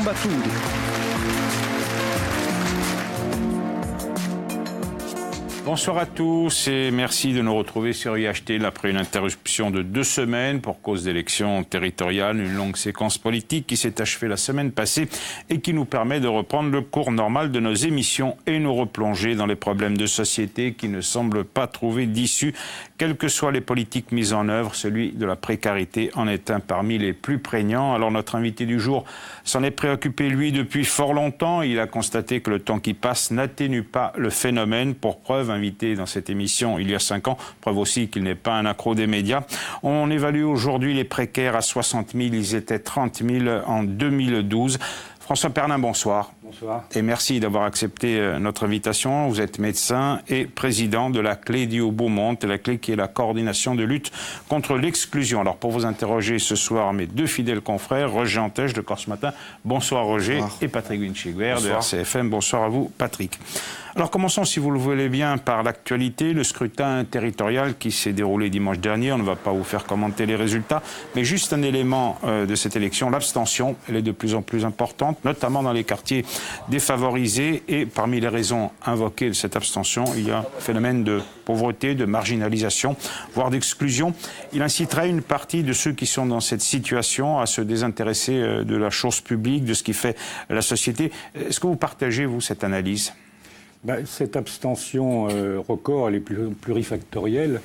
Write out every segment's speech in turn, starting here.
combattuti. Bonsoir à tous et merci de nous retrouver sur IHT après une interruption de 2 semaines pour cause d'élections territoriales, une longue séquence politique qui s'est achevée la semaine passée et qui nous permet de reprendre le cours normal de nos émissions et nous replonger dans les problèmes de société qui ne semblent pas trouver d'issue, quelles que soient les politiques mises en œuvre. Celui de la précarité en est un parmi les plus prégnants. Alors notre invité du jour s'en est préoccupé lui depuis fort longtemps. Il a constaté que le temps qui passe n'atténue pas le phénomène. Pour preuve, invité dans cette émission il y a 5 ans, preuve aussi qu'il n'est pas un accro des médias. On évalue aujourd'hui les précaires à 60 000, ils étaient 30 000 en 2012. François Pernin, bonsoir. Bonsoir. Et merci d'avoir accepté notre invitation. Vous êtes médecin et président de la Clé d'Io-Beaumont, la Clé qui est la coordination de lutte contre l'exclusion. Alors pour vous interroger ce soir, mes 2 fidèles confrères, Roger Antèche de Corse Matin, bonsoir Roger, bonsoir. Et Patrick Winchegwer de RCFM, bonsoir à vous Patrick. Alors commençons, si vous le voulez bien, par l'actualité, le scrutin territorial qui s'est déroulé dimanche dernier. On ne va pas vous faire commenter les résultats, mais juste un élément de cette élection, l'abstention. Elle est de plus en plus importante, notamment dans les quartiers défavorisés. Et parmi les raisons invoquées de cette abstention, il y a un phénomène de pauvreté, de marginalisation, voire d'exclusion. Il inciterait une partie de ceux qui sont dans cette situation à se désintéresser de la chose publique, de ce qui fait la société. Est-ce que vous partagez, vous, cette analyse ? Cette abstention record, elle est plurifactorielle.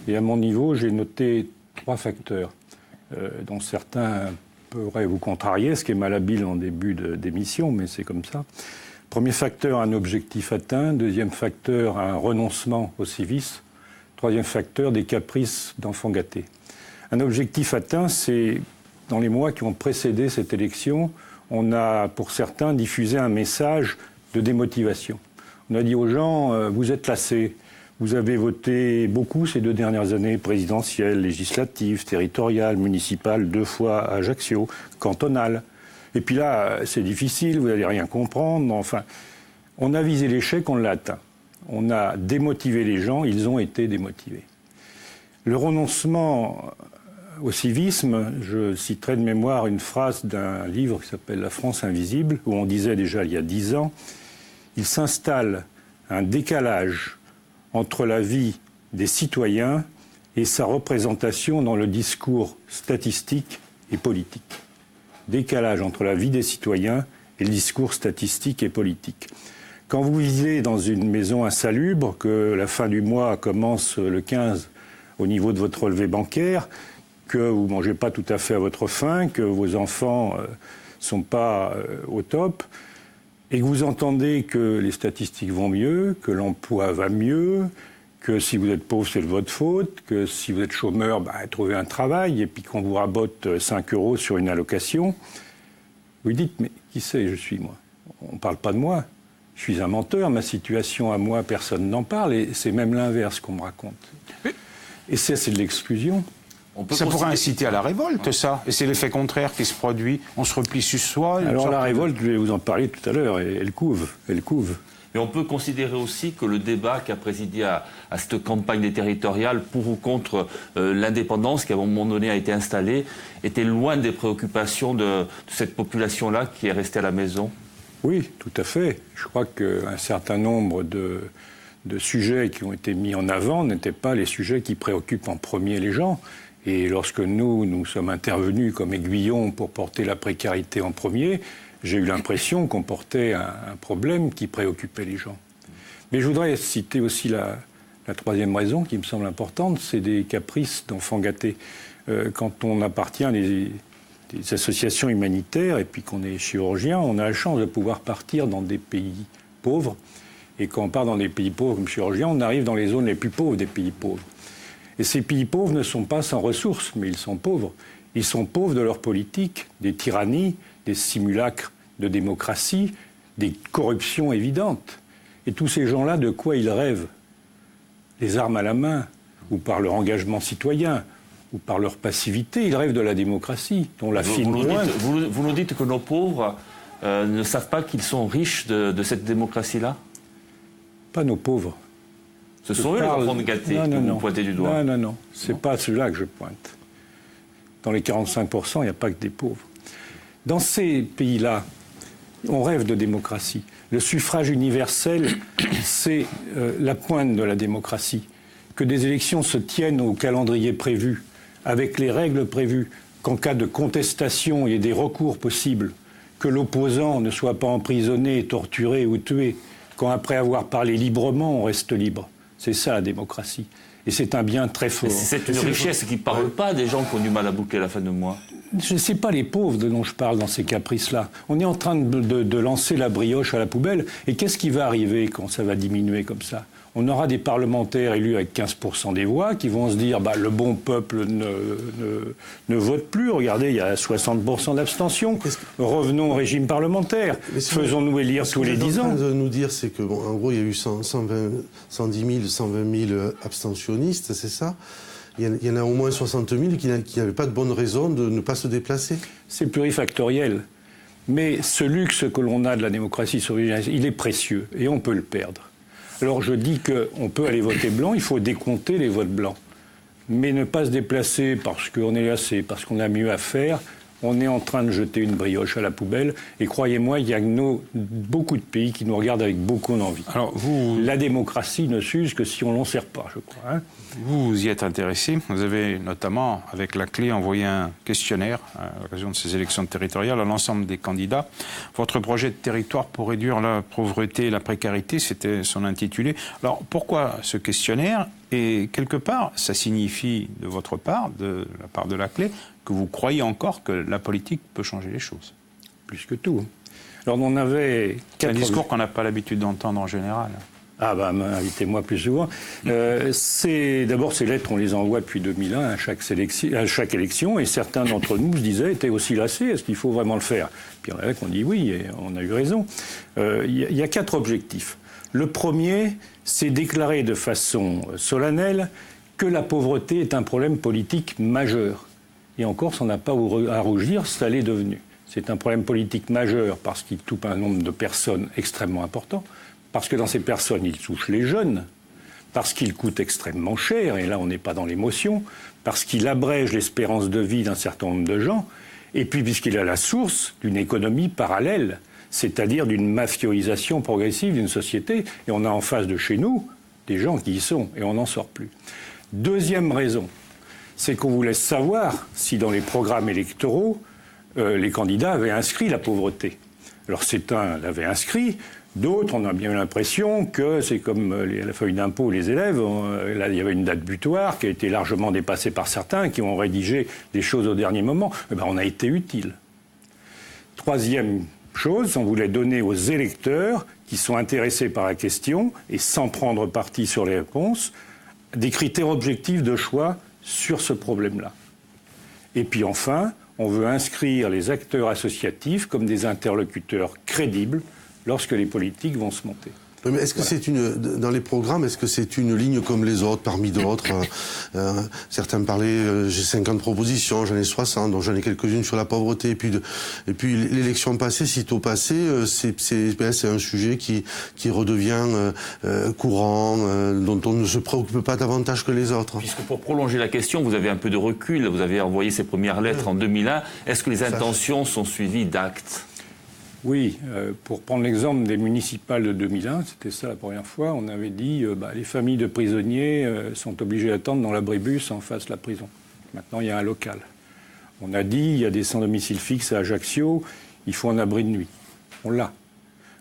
Et à mon niveau, j'ai noté 3 facteurs, dont certains pourraient vous contrarier, ce qui est malhabile en début d'émission, mais c'est comme ça. Premier facteur, un objectif atteint. Deuxième facteur, un renoncement au civisme. Troisième facteur, des caprices d'enfants gâtés. Un objectif atteint, c'est dans les mois qui ont précédé cette élection, on a pour certains diffusé un message de démotivation. On a dit aux gens, vous êtes lassés, vous avez voté beaucoup ces 2 dernières années, présidentielles, législatives, territoriales, municipales, 2 fois à Ajaccio, cantonales. Et puis là, c'est difficile, vous n'allez rien comprendre. Enfin, on a visé l'échec, on l'a atteint. On a démotivé les gens, ils ont été démotivés. Le renoncement au civisme, je citerai de mémoire une phrase d'un livre qui s'appelle « La France invisible », où on disait déjà il y a 10 ans, il s'installe un décalage entre la vie des citoyens et sa représentation dans le discours statistique et politique. Décalage entre la vie des citoyens et le discours statistique et politique. Quand vous vivez dans une maison insalubre, que la fin du mois commence le 15 au niveau de votre relevé bancaire, que vous ne mangez pas tout à fait à votre faim, que vos enfants ne sont pas au top, et que vous entendez que les statistiques vont mieux, que l'emploi va mieux, que si vous êtes pauvre, c'est de votre faute, que si vous êtes chômeur, trouvez un travail, et puis qu'on vous rabote 5 € sur une allocation, vous dites, mais qui c'est je suis, moi ? On ne parle pas de moi. Je suis un menteur, ma situation à moi, personne n'en parle, et c'est même l'inverse qu'on me raconte. Et ça, c'est de l'exclusion. Ça pourrait inciter à la révolte, ça. Et c'est l'effet contraire qui se produit. On se replie sur soi. Alors la révolte, je vais vous en parler tout à l'heure, elle couve. Mais on peut considérer aussi que le débat qui a présidé à cette campagne des territoriales pour ou contre l'indépendance, qui à un moment donné a été installée, était loin des préoccupations de cette population-là qui est restée à la maison. Oui, tout à fait. Je crois qu'un certain nombre de sujets qui ont été mis en avant n'étaient pas les sujets qui préoccupent en premier les gens. Et lorsque nous sommes intervenus comme aiguillons pour porter la précarité en premier, j'ai eu l'impression qu'on portait un problème qui préoccupait les gens. Mais je voudrais citer aussi la 3e raison qui me semble importante, c'est des caprices d'enfants gâtés. Quand on appartient à des associations humanitaires et puis qu'on est chirurgien, on a la chance de pouvoir partir dans des pays pauvres. Et quand on part dans des pays pauvres comme chirurgien, on arrive dans les zones les plus pauvres des pays pauvres. Et ces pays pauvres ne sont pas sans ressources, mais ils sont pauvres. Ils sont pauvres de leur politique, des tyrannies, des simulacres de démocratie, des corruptions évidentes. Et tous ces gens-là, de quoi ils rêvent ? Les armes à la main, ou par leur engagement citoyen, ou par leur passivité, ils rêvent de la démocratie, dont la fine pointe... Vous nous dites que nos pauvres ne savent pas qu'ils sont riches de cette démocratie-là ? Pas nos pauvres. Ce sont eux les enfants gâtés que vous pointez du doigt. Non. C'est pas ceux-là que je pointe. Dans les 45%, il n'y a pas que des pauvres. Dans ces pays-là, On rêve de démocratie. Le suffrage universel, c'est la pointe de la démocratie. Que des élections se tiennent au calendrier prévu, avec les règles prévues, qu'en cas de contestation, il y ait des recours possibles, que l'opposant ne soit pas emprisonné, torturé ou tué, quand après avoir parlé librement, on reste libre. C'est ça la démocratie. Et c'est un bien très fort. C'est une richesse qui ne parle pas des gens qui ont du mal à boucler la fin de mois. Ce n'est pas les pauvres dont je parle dans ces caprices-là. On est en train de lancer la brioche à la poubelle. Et qu'est-ce qui va arriver quand ça va diminuer comme ça ? On aura des parlementaires élus avec 15% des voix qui vont se dire le bon peuple ne vote plus. Regardez, il y a 60% d'abstention. Revenons au régime parlementaire. Faisons-nous élire tous les 10 ans. Ce que vous êtes en train de nous dire, c'est que, en gros, il y a eu 110 000, 120 000 abstentionnistes, c'est ça ? Il y en a au moins 60 000 qui n'avaient pas de bonne raison de ne pas se déplacer. C'est plurifactoriel. Mais ce luxe que l'on a de la démocratie souveraine, il est précieux et on peut le perdre. Alors je dis qu'on peut aller voter blanc, il faut décompter les votes blancs. Mais ne pas se déplacer parce qu'on est lassé, parce qu'on a mieux à faire, on est en train de jeter une brioche à la poubelle. Et croyez-moi, il y a beaucoup de pays qui nous regardent avec beaucoup d'envie. Alors la démocratie ne s'use que si on l'en sert pas, je crois. Hein. Vous y êtes intéressé. Vous avez notamment, avec la clé, envoyé un questionnaire à l'occasion de ces élections territoriales à l'ensemble des candidats. Votre projet de territoire pour réduire la pauvreté et la précarité, c'était son intitulé. Alors pourquoi ce questionnaire ? Et quelque part, ça signifie de votre part, de la part de la clé, que vous croyez encore que la politique peut changer les choses. Plus que tout. Alors on avait... C'est un discours qu'on n'a pas l'habitude d'entendre en général. Ah invitez-moi plus souvent. D'abord, ces lettres, on les envoie depuis 2001 à chaque élection, et certains d'entre nous se disaient, étaient aussi lassés, est-ce qu'il faut vraiment le faire ? Puis on a qu'on dit oui, et on a eu raison. Il y a 4 objectifs. Le premier, c'est déclarer de façon solennelle que la pauvreté est un problème politique majeur. Et en Corse, on n'a pas à rougir, ça l'est devenu. C'est un problème politique majeur parce qu'il touche un nombre de personnes extrêmement important, parce que dans ces personnes, il touche les jeunes, parce qu'il coûte extrêmement cher, et là on n'est pas dans l'émotion, parce qu'il abrège l'espérance de vie d'un certain nombre de gens, et puis puisqu'il est à la source d'une économie parallèle, c'est-à-dire d'une mafioisation progressive d'une société, et on a en face de chez nous des gens qui y sont, et on n'en sort plus. Deuxième raison, c'est qu'on vous laisse savoir si dans les programmes électoraux, les candidats avaient inscrit la pauvreté. Alors certains l'avaient inscrit, d'autres, on a bien l'impression que c'est comme la feuille d'impôt, les élèves, là il y avait une date butoir qui a été largement dépassée par certains, qui ont rédigé des choses au dernier moment. On a été utile. Troisième chose, on voulait donner aux électeurs qui sont intéressés par la question, et sans prendre parti sur les réponses, des critères objectifs de choix sur ce problème-là. Et puis enfin, on veut inscrire les acteurs associatifs comme des interlocuteurs crédibles lorsque les politiques vont se monter. Mais est-ce que dans les programmes, est-ce que c'est une ligne comme les autres, parmi d'autres certains parlaient, j'ai 50 propositions, j'en ai 60, donc j'en ai quelques-unes sur la pauvreté. Et puis l'élection passée, sitôt passée, c'est un sujet qui redevient courant, dont on ne se préoccupe pas davantage que les autres. Puisque pour prolonger la question, vous avez un peu de recul, vous avez envoyé ces premières lettres en 2001. Est-ce que les intentions sont suivies d'actes ? Oui, pour prendre l'exemple des municipales de 2001, c'était ça la première fois, on avait dit les familles de prisonniers sont obligées d'attendre dans l'abribus en face de la prison. Maintenant, il y a un local. On a dit, il y a des sans-domicile fixe à Ajaccio, il faut un abri de nuit. On l'a.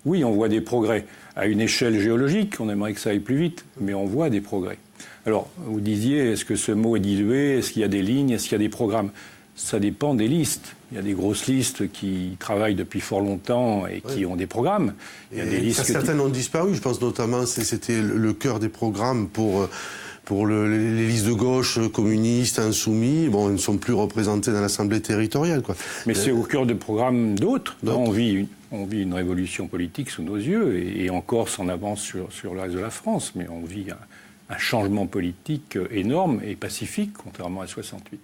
Oui, on voit des progrès. À une échelle géologique, on aimerait que ça aille plus vite, mais on voit des progrès. Alors, vous disiez, est-ce que ce mot est dilué ? Est-ce qu'il y a des lignes ? Est-ce qu'il y a des programmes ? Ça dépend des listes. Il y a des grosses listes qui travaillent depuis fort longtemps et qui ont des programmes. Il y a des listes certaines ont disparu. Je pense notamment, c'était le cœur des programmes pour les listes de gauche, communistes, insoumis. Bon, ils ne sont plus représentés dans l'Assemblée territoriale, quoi. Mais c'est au cœur de programmes d'autres. On vit une révolution politique sous nos yeux, et en Corse, on avance sur le reste de la France, mais on vit un changement politique énorme et pacifique, contrairement à 68.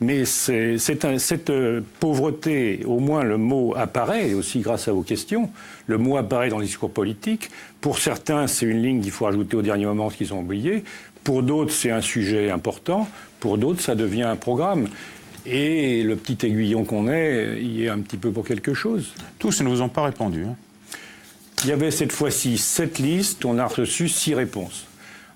Mais cette pauvreté, au moins le mot apparaît, et aussi grâce à vos questions, le mot apparaît dans le discours politique. Pour certains, c'est une ligne qu'il faut ajouter au dernier moment, ce qu'ils ont oublié. Pour d'autres, c'est un sujet important. Pour d'autres, ça devient un programme. Et le petit aiguillon qu'on est, il est un petit peu pour quelque chose. Tous ne vous ont pas répondu. Il y avait cette fois-ci 7 listes, on a reçu 6 réponses.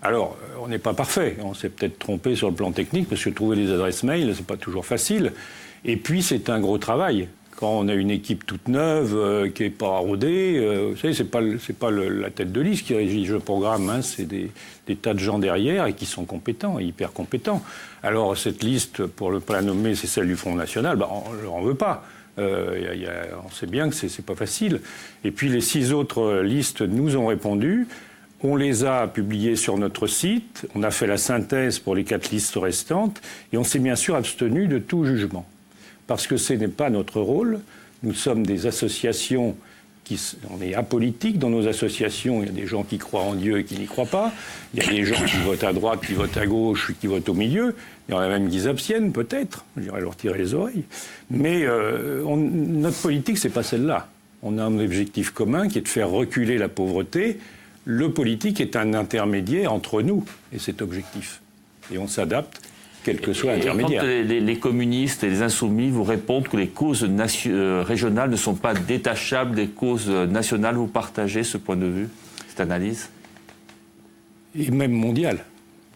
Alors, on n'est pas parfait, on s'est peut-être trompé sur le plan technique, parce que trouver des adresses mail, c'est pas toujours facile. Et puis, c'est un gros travail. Quand on a une équipe toute neuve, qui n'est pas rodée, vous savez, c'est pas la tête de liste qui régit le programme, hein, c'est des tas de gens derrière et qui sont compétents, hyper compétents. Alors, cette liste, pour ne pas la nommer, c'est celle du Front National, on ne leur en veut pas. On sait bien que c'est pas facile. Et puis, les 6 autres listes nous ont répondu. On les a publiées sur notre site, on a fait la synthèse pour les 4 listes restantes, et on s'est bien sûr abstenu de tout jugement. Parce que ce n'est pas notre rôle. Nous sommes des associations, on est apolitiques dans nos associations. Il y a des gens qui croient en Dieu et qui n'y croient pas. Il y a des gens qui votent à droite, qui votent à gauche, qui votent au milieu. Il y en a même qui s'abstiennent, peut-être. J'irai leur tirer les oreilles. Mais notre politique, c'est pas celle-là. On a un objectif commun qui est de faire reculer la pauvreté. Le politique est un intermédiaire entre nous et cet objectif. Et on s'adapte, quel que soit l'intermédiaire. Quand les communistes et les insoumis vous répondent que les causes régionales ne sont pas détachables des causes nationales, vous partagez ce point de vue, cette analyse? Et même mondiale.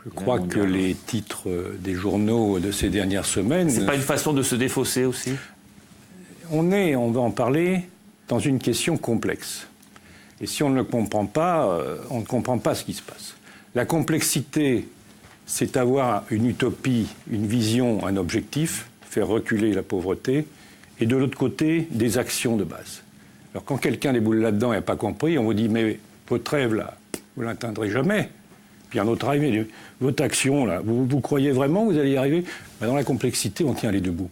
Je crois que les titres des journaux de ces dernières semaines... C'est pas une façon de se défausser aussi? On va en parler, dans une question complexe. Et si on ne le comprend pas, on ne comprend pas ce qui se passe. La complexité, c'est avoir une utopie, une vision, un objectif, faire reculer la pauvreté, et de l'autre côté, des actions de base. Alors quand quelqu'un déboule là-dedans et n'a pas compris, on vous dit « mais votre rêve, là, vous ne l'atteindrez jamais ». Puis un autre arrive, votre action, là, vous croyez vraiment que vous allez y arriver? Dans la complexité, on tient les deux bouts.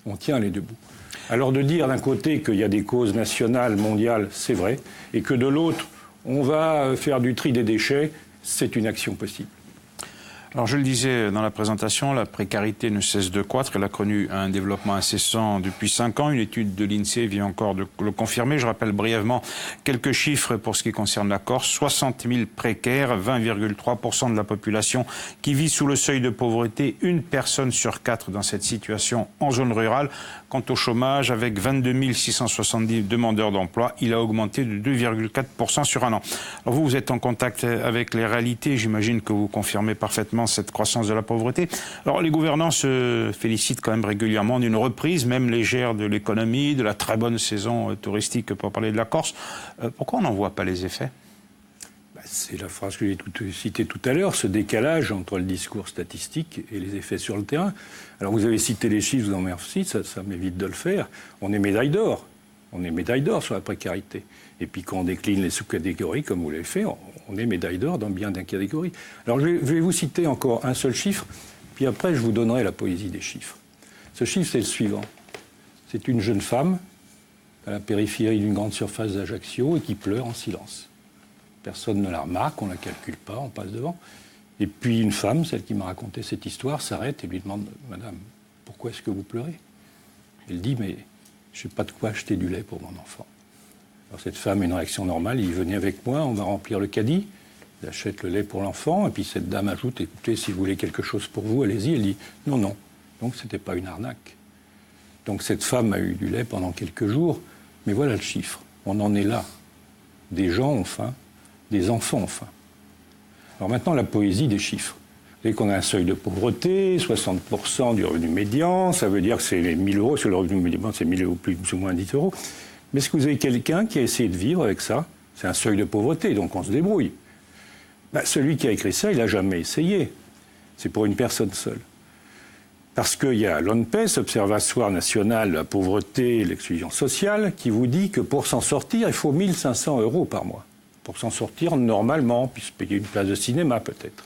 On tient les deux bouts. Alors de dire d'un côté qu'il y a des causes nationales, mondiales, c'est vrai, et que de l'autre, on va faire du tri des déchets, c'est une action possible. Alors je le disais dans la présentation, la précarité ne cesse de croître. Elle a connu un développement incessant depuis 5 ans. Une étude de l'INSEE vient encore de le confirmer. Je rappelle brièvement quelques chiffres pour ce qui concerne la Corse. 60 000 précaires, 20,3% de la population qui vit sous le seuil de pauvreté. 1 personne sur 4 dans cette situation en zone rurale. Quant au chômage, avec 22 670 demandeurs d'emploi, il a augmenté de 2,4% sur un an. Alors vous êtes en contact avec les réalités. J'imagine que vous confirmez parfaitement cette croissance de la pauvreté. Alors les gouvernants se félicitent quand même régulièrement d'une reprise, même légère, de l'économie, de la très bonne saison touristique pour parler de la Corse. Pourquoi on n'en voit pas les effets? C'est la phrase que j'ai citée tout à l'heure, ce décalage entre le discours statistique et les effets sur le terrain. Alors vous avez cité les chiffres, vous en remercie, ça m'évite de le faire. On est médaille d'or. On est médaille d'or sur la précarité. Et puis quand on décline les sous-catégories, comme vous l'avez fait, on est médaille d'or dans bien des catégories. Alors je vais vous citer encore un seul chiffre, puis après je vous donnerai la poésie des chiffres. Ce chiffre, c'est le suivant. C'est une jeune femme à la périphérie d'une grande surface d'Ajaccio et qui pleure en silence. Personne ne la remarque, on ne la calcule pas, on passe devant. Et puis une femme, celle qui m'a raconté cette histoire, s'arrête et lui demande « Madame, pourquoi est-ce que vous pleurez ?» Elle dit « Mais je n'ai pas de quoi acheter du lait pour mon enfant. » Alors cette femme a une réaction normale, il venait avec moi, on va remplir le caddie, il achète le lait pour l'enfant, et puis cette dame ajoute « Écoutez, si vous voulez quelque chose pour vous, allez-y. » Elle dit « Non, non. » Donc ce n'était pas une arnaque. Donc cette femme a eu du lait pendant quelques jours, mais voilà le chiffre. On en est là. Des gens ont faim, des enfants ont faim. Alors maintenant, la poésie des chiffres. Vous savez qu'on a un seuil de pauvreté, 60% du revenu médian, ça veut dire que c'est 1 000 euros, sur le revenu médian, c'est 1 000 euros plus ou moins 10 euros. Mais est-ce que vous avez quelqu'un qui a essayé de vivre avec ça? C'est un seuil de pauvreté, donc on se débrouille. Celui qui a écrit ça, il n'a jamais essayé. C'est pour une personne seule. Parce qu'il y a l'ONPES, Observatoire national de la pauvreté et de l'exclusion sociale, qui vous dit que pour s'en sortir, il faut 1 500 euros par mois. Pour s'en sortir normalement, puis se payer une place de cinéma peut-être.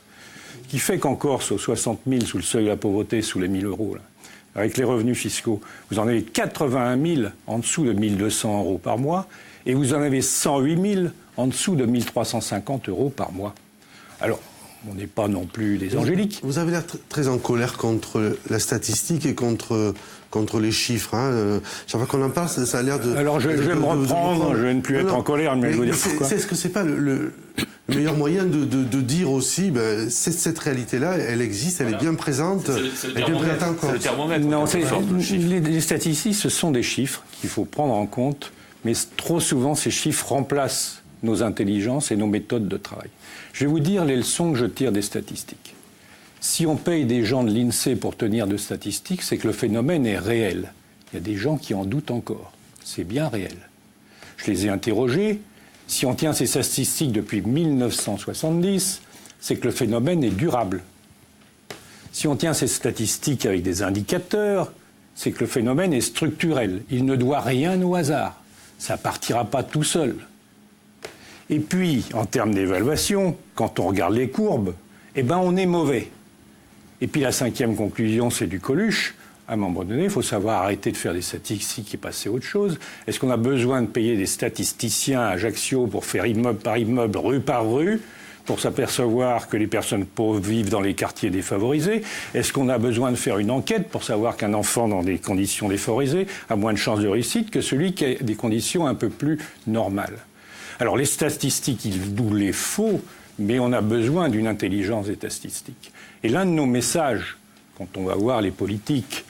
Ce qui fait qu'en Corse, aux 60 000 sous le seuil de la pauvreté, sous les 1 000 euros, là, avec les revenus fiscaux, vous en avez 81 000 en dessous de 1 200 euros par mois, et vous en avez 108 000 en dessous de 1 350 euros par mois. Alors, on n'est pas non plus des angéliques. Vous avez l'air très en colère contre la statistique et contre les chiffres. Hein. Chaque fois qu'on en parle, ça a l'air de... Alors je vais me reprendre, je vais ne plus être en colère, mais je veux dire pourquoi. Est-ce que c'est pas le meilleur moyen de dire aussi, cette réalité-là, elle existe, elle est bien présente, elle est bien présente encore. C'est le thermomètre. Non, les statistiques, ce sont des chiffres qu'il faut prendre en compte, mais trop souvent, ces chiffres remplacent nos intelligences et nos méthodes de travail. Je vais vous dire les leçons que je tire des statistiques. Si on paye des gens de l'INSEE pour tenir de statistiques, c'est que le phénomène est réel. Il y a des gens qui en doutent encore. C'est bien réel. Je les ai interrogés. Si on tient ces statistiques depuis 1970, c'est que le phénomène est durable. Si on tient ces statistiques avec des indicateurs, c'est que le phénomène est structurel. Il ne doit rien au hasard. Ça ne partira pas tout seul. Et puis, en termes d'évaluation, quand on regarde les courbes, on est mauvais. Et puis la 5e conclusion, c'est du Coluche. À un moment donné, il faut savoir arrêter de faire des statistiques et passer à autre chose. Est-ce qu'on a besoin de payer des statisticiens à Ajaccio pour faire immeuble par immeuble, rue par rue, pour s'apercevoir que les personnes pauvres vivent dans les quartiers défavorisés? Est-ce qu'on a besoin de faire une enquête pour savoir qu'un enfant dans des conditions défavorisées a moins de chances de réussite que celui qui a des conditions un peu plus normales? Alors les statistiques, il nous les faut, mais on a besoin d'une intelligence des statistiques. Et l'un de nos messages, quand on va voir les politiques,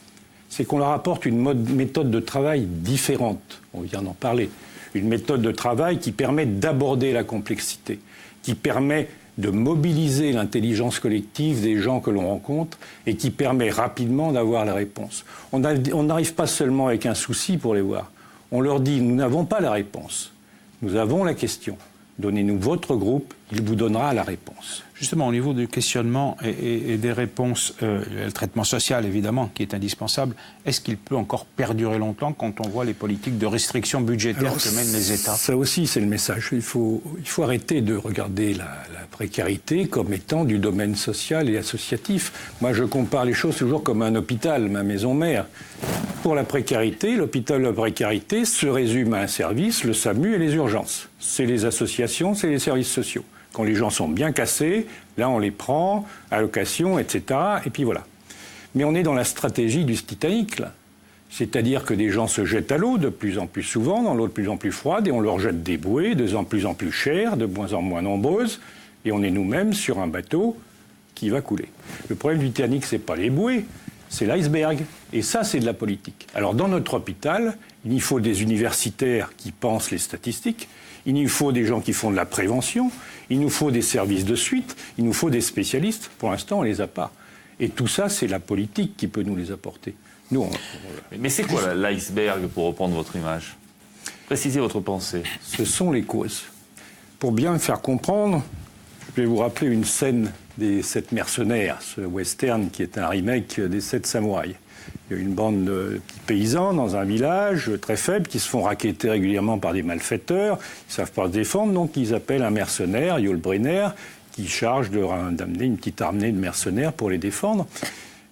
c'est qu'on leur apporte une méthode de travail différente. On vient d'en parler. Une méthode de travail qui permet d'aborder la complexité, qui permet de mobiliser l'intelligence collective des gens que l'on rencontre et qui permet rapidement d'avoir la réponse. On n'arrive pas seulement avec un souci pour les voir. On leur dit, nous n'avons pas la réponse. Nous avons la question. Donnez-nous votre groupe, il vous donnera la réponse. Justement, au niveau du questionnement et des réponses, le traitement social, évidemment, qui est indispensable, est-ce qu'il peut encore perdurer longtemps quand on voit les politiques de restriction budgétaire que mènent les États? Ça aussi, c'est le message. Il faut arrêter de regarder la précarité comme étant du domaine social et associatif. Moi, je compare les choses toujours comme un hôpital, ma maison mère. Pour la précarité, l'hôpital de la précarité se résume à un service, le SAMU et les urgences. C'est les associations, c'est les services sociaux. Quand les gens sont bien cassés, là on les prend, allocation, etc. Et puis voilà. Mais on est dans la stratégie du Titanic, là. C'est-à-dire que des gens se jettent à l'eau de plus en plus souvent, dans l'eau de plus en plus froide, et on leur jette des bouées de plus en plus chères, de moins en moins nombreuses, et on est nous-mêmes sur un bateau qui va couler. Le problème du Titanic, c'est pas les bouées, c'est l'iceberg. Et ça, c'est de la politique. Alors dans notre hôpital, il nous faut des universitaires qui pensent les statistiques, il nous faut des gens qui font de la prévention, il nous faut des services de suite, il nous faut des spécialistes. Pour l'instant, on ne les a pas. Et tout ça, c'est la politique qui peut nous les apporter. Nous, Mais c'est quoi l'iceberg, pour reprendre votre image? Précisez votre pensée. Ce sont les causes. Pour bien me faire comprendre, je vais vous rappeler une scène des 7 mercenaires, ce western qui est un remake des 7 samouraïs. Il y a une bande de petits paysans dans un village très faible qui se font racketter régulièrement par des malfaiteurs. Ils ne savent pas se défendre, donc ils appellent un mercenaire, Yul Brynner, qui charge d'amener une petite armée de mercenaires pour les défendre.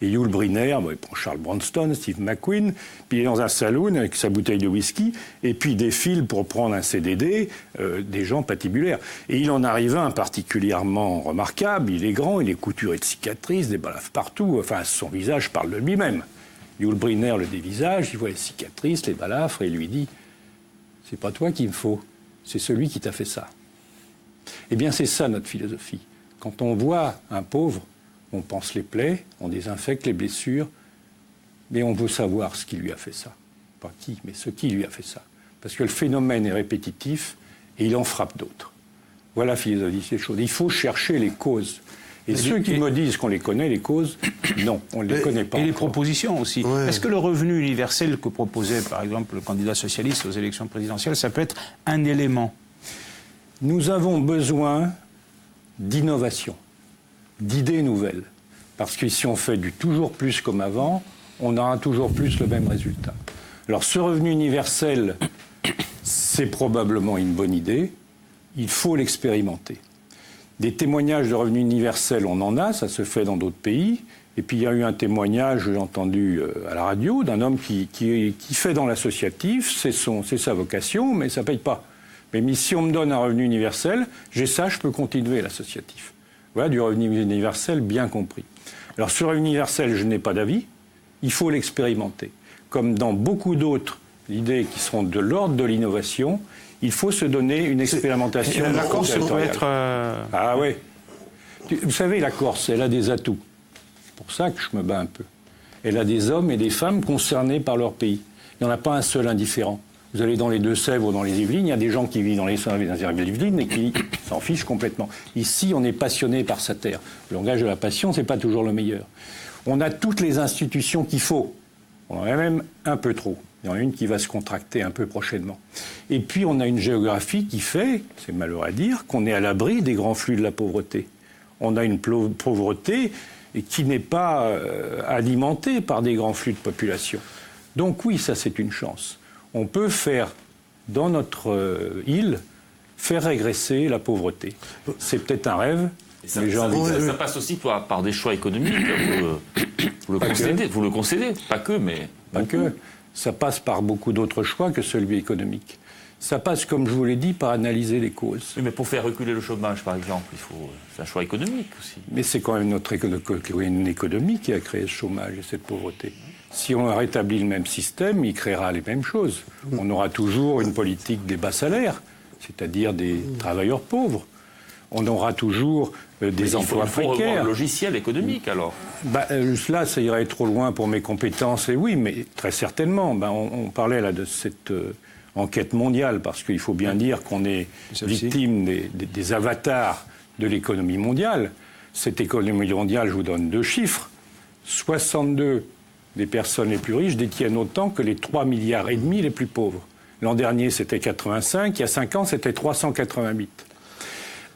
Et Yul Brynner, il prend Charles Bronson, Steve McQueen, puis il est dans un saloon avec sa bouteille de whisky, et puis il défile pour prendre un CDD des gens patibulaires. Et il en arrive un particulièrement remarquable, il est grand, il est couturé de cicatrices, des balafres partout, enfin son visage parle de lui-même. Yul Brynner le dévisage, il voit les cicatrices, les balafres, et il lui dit « C'est pas toi qu'il me faut, c'est celui qui t'a fait ça. » Eh bien c'est ça notre philosophie. Quand on voit un pauvre, on pense les plaies, on désinfecte les blessures, mais on veut savoir ce qui lui a fait ça. Pas qui, mais ce qui lui a fait ça. Parce que le phénomène est répétitif et il en frappe d'autres. Voilà la philosophie des choses. Il faut chercher les causes. Et ceux qui me disent qu'on les connaît, les causes, non, on ne les connaît pas. Et les propositions aussi. Ouais. Est-ce que le revenu universel que proposait, par exemple, le candidat socialiste aux élections présidentielles, ça peut être un élément? Nous avons besoin d'innovation, d'idées nouvelles. Parce que si on fait du toujours plus comme avant, on aura toujours plus le même résultat. Alors ce revenu universel, c'est probablement une bonne idée. Il faut l'expérimenter. Des témoignages de revenu universel, on en a, ça se fait dans d'autres pays. Et puis il y a eu un témoignage, j'ai entendu à la radio, d'un homme qui fait dans l'associatif, c'est sa vocation, mais ça ne paye pas. Mais si on me donne un revenu universel, j'ai ça, je peux continuer l'associatif. Voilà du revenu universel bien compris. Alors sur le revenu universel, je n'ai pas d'avis, il faut l'expérimenter. Comme dans beaucoup d'autres idées qui seront de l'ordre de l'innovation, Il faut se donner une expérimentation. La Corse peut être... Ah oui. Vous savez, la Corse, elle a des atouts. C'est pour ça que je me bats un peu. Elle a des hommes et des femmes concernés par leur pays. Il n'y en a pas un seul indifférent. Vous allez dans les Deux-Sèvres ou dans les Yvelines, il y a des gens qui vivent dans les Yvelines et qui s'en fichent complètement. Ici, on est passionné par sa terre. Le langage de la passion, c'est pas toujours le meilleur. On a toutes les institutions qu'il faut. On en a même un peu trop. Il y en a une qui va se contracter un peu prochainement. Et puis, on a une géographie qui fait, c'est malheureux à dire, qu'on est à l'abri des grands flux de la pauvreté. On a une pauvreté qui n'est pas alimentée par des grands flux de population. Donc oui, ça c'est une chance. On peut faire, dans notre île, faire régresser la pauvreté. C'est peut-être un rêve. Ça passe aussi par des choix économiques. Vous le concédez, pas que, mais... Pas que. Ça passe par beaucoup d'autres choix que celui économique. Ça passe, comme je vous l'ai dit, par analyser les causes. Oui, mais pour faire reculer le chômage, par exemple, c'est un choix économique aussi. Mais c'est quand même notre économie qui a créé le chômage et cette pauvreté. Si on rétablit le même système, il créera les mêmes choses. On aura toujours une politique des bas salaires, c'est-à-dire des travailleurs pauvres. On aura toujours des emplois précaires. Il faut revoir le logiciel économique, alors. Là, ça irait trop loin pour mes compétences, et oui, mais très certainement. On parlait là de cette enquête mondiale, parce qu'il faut bien dire qu'on est victime des avatars de l'économie mondiale. Cette économie mondiale, je vous donne 2 chiffres. 62 des personnes les plus riches détiennent autant que les 3,5 milliards les plus pauvres. L'an dernier, c'était 85, il y a 5 ans, c'était 388.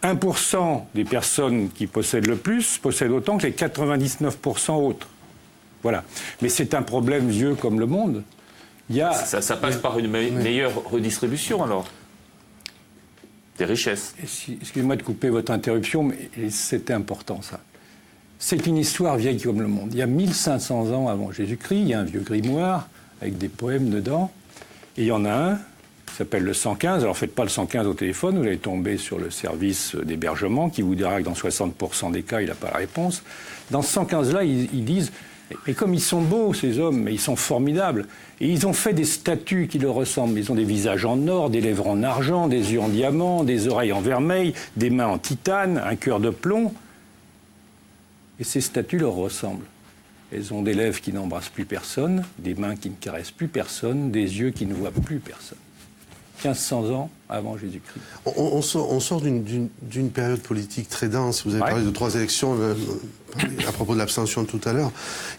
1% des personnes qui possèdent le plus possèdent autant que les 99% autres. Voilà. Mais c'est un problème vieux comme le monde. Ça passe par une meilleure redistribution, alors, des richesses. Excusez-moi de couper votre interruption, mais c'était important, ça. C'est une histoire vieille comme le monde. Il y a 1500 ans avant Jésus-Christ, il y a un vieux grimoire avec des poèmes dedans. Et il y en a un qui s'appelle le 115. Alors faites pas le 115 au téléphone, vous allez tomber sur le service d'hébergement qui vous dira que dans 60% des cas, il n'a pas la réponse. Dans ce 115-là, ils disent « Mais comme ils sont beaux, ces hommes, mais ils sont formidables. Et ils ont fait des statues qui leur ressemblent. Ils ont des visages en or, des lèvres en argent, des yeux en diamant, des oreilles en vermeil, des mains en titane, un cœur de plomb. » Et ces statues leur ressemblent. Elles ont des lèvres qui n'embrassent plus personne, des mains qui ne caressent plus personne, des yeux qui ne voient plus personne. 1500 ans avant Jésus-Christ. On sort d'une période politique très dense. Vous avez parlé de 3 élections à propos de l'abstention tout à l'heure.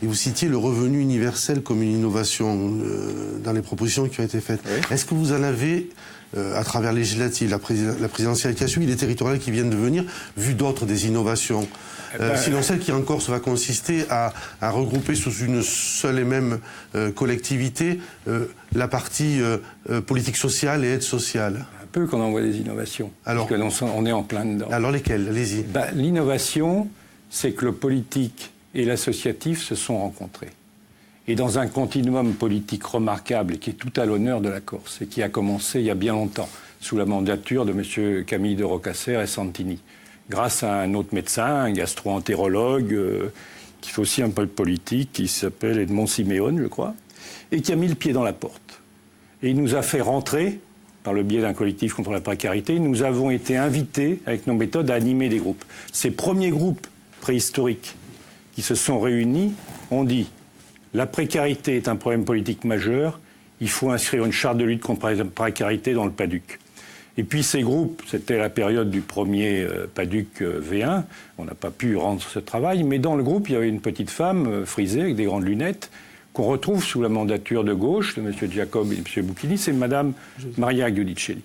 Et vous citiez le revenu universel comme une innovation dans les propositions qui ont été faites. Oui. Est-ce que vous en avez, à travers les législatives, la présidentielle qui a suivi, les territoriales qui viennent de venir, vu d'autres des innovations sinon celle qui en Corse va consister à regrouper sous une seule et même collectivité la partie politique sociale et aide sociale. Un peu qu'on envoie des innovations. Alors, parce qu'on est en plein dedans. Alors lesquelles? Allez-y. L'innovation, c'est que le politique et l'associatif se sont rencontrés. Et dans un continuum politique remarquable et qui est tout à l'honneur de la Corse et qui a commencé il y a bien longtemps, sous la mandature de M. Camille de Rocasser et Santini. Grâce à un autre médecin, un gastro-entérologue, qui fait aussi un peu de politique, qui s'appelle Edmond Siméone, je crois, et qui a mis le pied dans la porte. Et il nous a fait rentrer, par le biais d'un collectif contre la précarité, nous avons été invités, avec nos méthodes, à animer des groupes. Ces premiers groupes préhistoriques qui se sont réunis ont dit « La précarité est un problème politique majeur, il faut inscrire une charte de lutte contre la précarité dans le PADUC ». Et puis ces groupes, c'était la période du premier PADUC V1, on n'a pas pu rendre ce travail, mais dans le groupe, il y avait une petite femme frisée avec des grandes lunettes qu'on retrouve sous la mandature de gauche de M. Giacobbe et de M. Bouchini, c'est Mme Maria Giudicelli,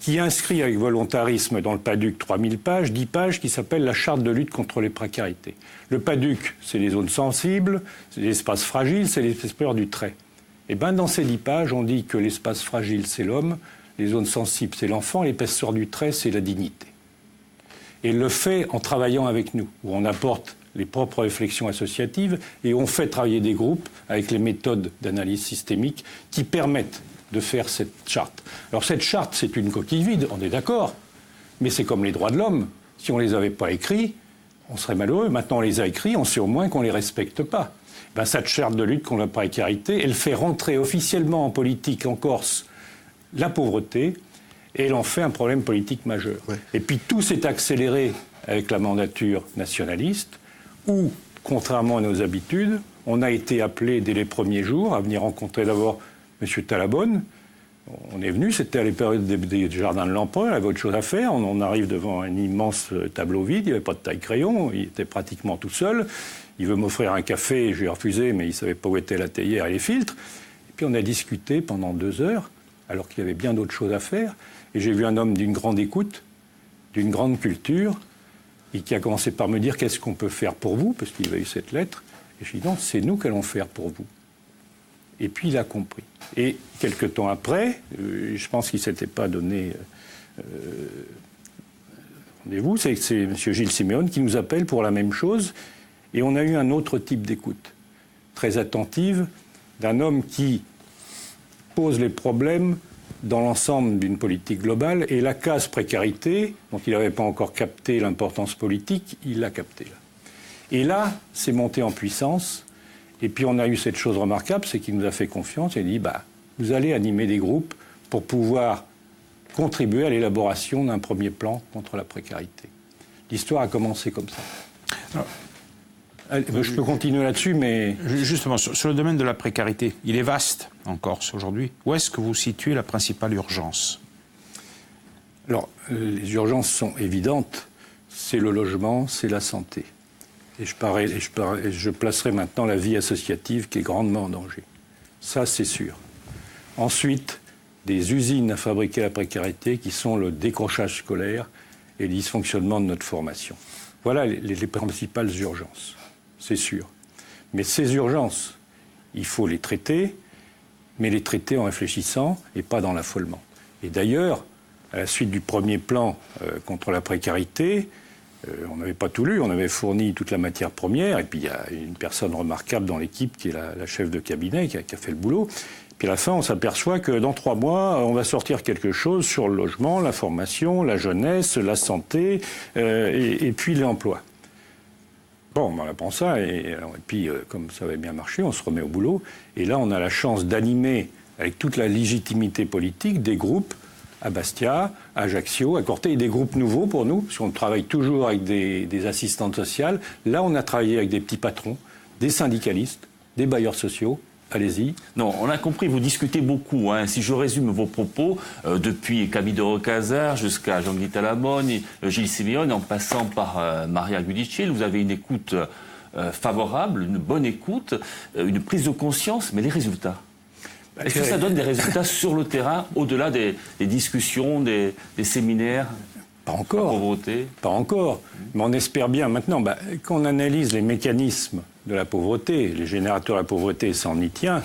qui inscrit avec volontarisme dans le PADUC 3000 pages, 10 pages, qui s'appelle la charte de lutte contre les précarités. Le PADUC, c'est les zones sensibles, c'est l'espace fragile, c'est l'espace du trait. Et bien dans ces 10 pages, on dit que l'espace fragile, c'est l'homme, les zones sensibles, c'est l'enfant, l'épaisseur du trait, c'est la dignité. Et il le fait en travaillant avec nous, où on apporte les propres réflexions associatives et on fait travailler des groupes avec les méthodes d'analyse systémique qui permettent de faire cette charte. Alors cette charte, c'est une coquille vide, on est d'accord, mais c'est comme les droits de l'homme. Si on ne les avait pas écrits, on serait malheureux. Maintenant, on les a écrits, on sait au moins qu'on ne les respecte pas. Ben, cette charte de lutte contre la précarité, elle fait rentrer officiellement en politique en Corse la pauvreté, et elle en fait un problème politique majeur. Ouais. Et puis tout s'est accéléré avec la mandature nationaliste, où, contrairement à nos habitudes, on a été appelé dès les premiers jours à venir rencontrer d'abord M. Talabonne. On est venu, c'était à la période des Jardins de l'Empereur, il avait autre chose à faire. On arrive devant un immense tableau vide, il n'y avait pas de taille-crayon, il était pratiquement tout seul. Il veut m'offrir un café, je lui ai refusé, mais il ne savait pas où était la théière et les filtres. Et puis on a discuté pendant 2 heures, alors qu'il y avait bien d'autres choses à faire. Et j'ai vu un homme d'une grande écoute, d'une grande culture, et qui a commencé par me dire « Qu'est-ce qu'on peut faire pour vous ?» parce qu'il avait eu cette lettre. Et je lui ai dit « Non, c'est nous qui allons faire pour vous. » Et puis il a compris. Et quelque temps après, je pense qu'il ne s'était pas donné rendez-vous, c'est M. Gilles Siméone qui nous appelle pour la même chose. Et on a eu un autre type d'écoute, très attentive, d'un homme qui pose les problèmes dans l'ensemble d'une politique globale. Et la case précarité, dont il n'avait pas encore capté l'importance politique, il l'a capté là. Et là, c'est monté en puissance. Et puis on a eu cette chose remarquable, c'est qu'il nous a fait confiance et dit vous allez animer des groupes pour pouvoir contribuer à l'élaboration d'un premier plan contre la précarité. L'histoire a commencé comme ça. Alors, je peux continuer là-dessus, mais... Justement, sur le domaine de la précarité, il est vaste en Corse aujourd'hui. Où est-ce que vous situez la principale urgence ? Alors, les urgences sont évidentes. C'est le logement, c'est la santé. Et je placerai maintenant la vie associative qui est grandement en danger. Ça, c'est sûr. Ensuite, des usines à fabriquer la précarité qui sont le décrochage scolaire et le dysfonctionnement de notre formation. Voilà les principales urgences, c'est sûr. Mais ces urgences, il faut les traiter, mais les traiter en réfléchissant et pas dans l'affolement. Et d'ailleurs, à la suite du premier plan contre la précarité, on n'avait pas tout lu, on avait fourni toute la matière première, et puis il y a une personne remarquable dans l'équipe qui est la chef de cabinet qui a fait le boulot. Puis à la fin, on s'aperçoit que dans 3 mois, on va sortir quelque chose sur le logement, la formation, la jeunesse, la santé, et puis l'emploi. Bon, on apprend ça, et puis comme ça avait bien marché, on se remet au boulot. Et là, on a la chance d'animer, avec toute la légitimité politique, des groupes à Bastia, à Ajaccio, à Corté, et des groupes nouveaux pour nous, parce qu'on travaille toujours avec des assistantes sociales. Là, on a travaillé avec des petits patrons, des syndicalistes, des bailleurs sociaux. Allez-y. Non, on a compris, vous discutez beaucoup. Hein. Si je résume vos propos, depuis Camille de Rocazar jusqu'à Jean-Guy Talabonne, Gilles Siméone, en passant par Maria Giudicelli, vous avez une écoute favorable, une bonne écoute, une prise de conscience, mais les résultats ? Est-ce que ça donne des résultats sur le terrain, au-delà des discussions, des séminaires ? Pas encore. La pauvreté ? Pas encore. Mais on espère bien maintenant. Quand on analyse les mécanismes de la pauvreté, les générateurs de la pauvreté, ça en y tient,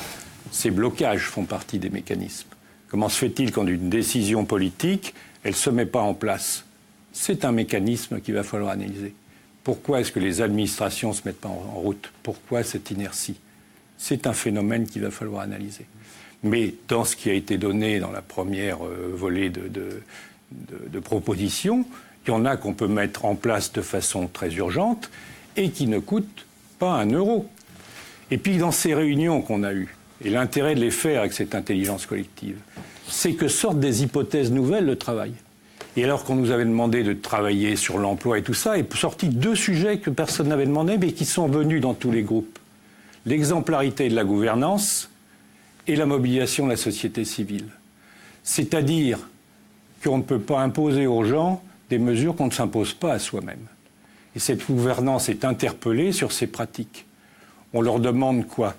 ces blocages font partie des mécanismes. Comment se fait-il quand une décision politique, elle ne se met pas en place ? C'est un mécanisme qu'il va falloir analyser. Pourquoi est-ce que les administrations ne se mettent pas en route ? Pourquoi cette inertie ? C'est un phénomène qu'il va falloir analyser. Mais dans ce qui a été donné dans la première volée de propositions, il y en a qu'on peut mettre en place de façon très urgente et qui ne coûtent pas 1 euro. Et puis dans ces réunions qu'on a eues, et l'intérêt de les faire avec cette intelligence collective, c'est que sortent des hypothèses nouvelles de travail. Et alors qu'on nous avait demandé de travailler sur l'emploi et tout ça, est sorti 2 sujets que personne n'avait demandé, mais qui sont venus dans tous les groupes. L'exemplarité de la gouvernance et la mobilisation de la société civile. C'est-à-dire qu'on ne peut pas imposer aux gens des mesures qu'on ne s'impose pas à soi-même. Et cette gouvernance est interpellée sur ces pratiques. On leur demande quoi ?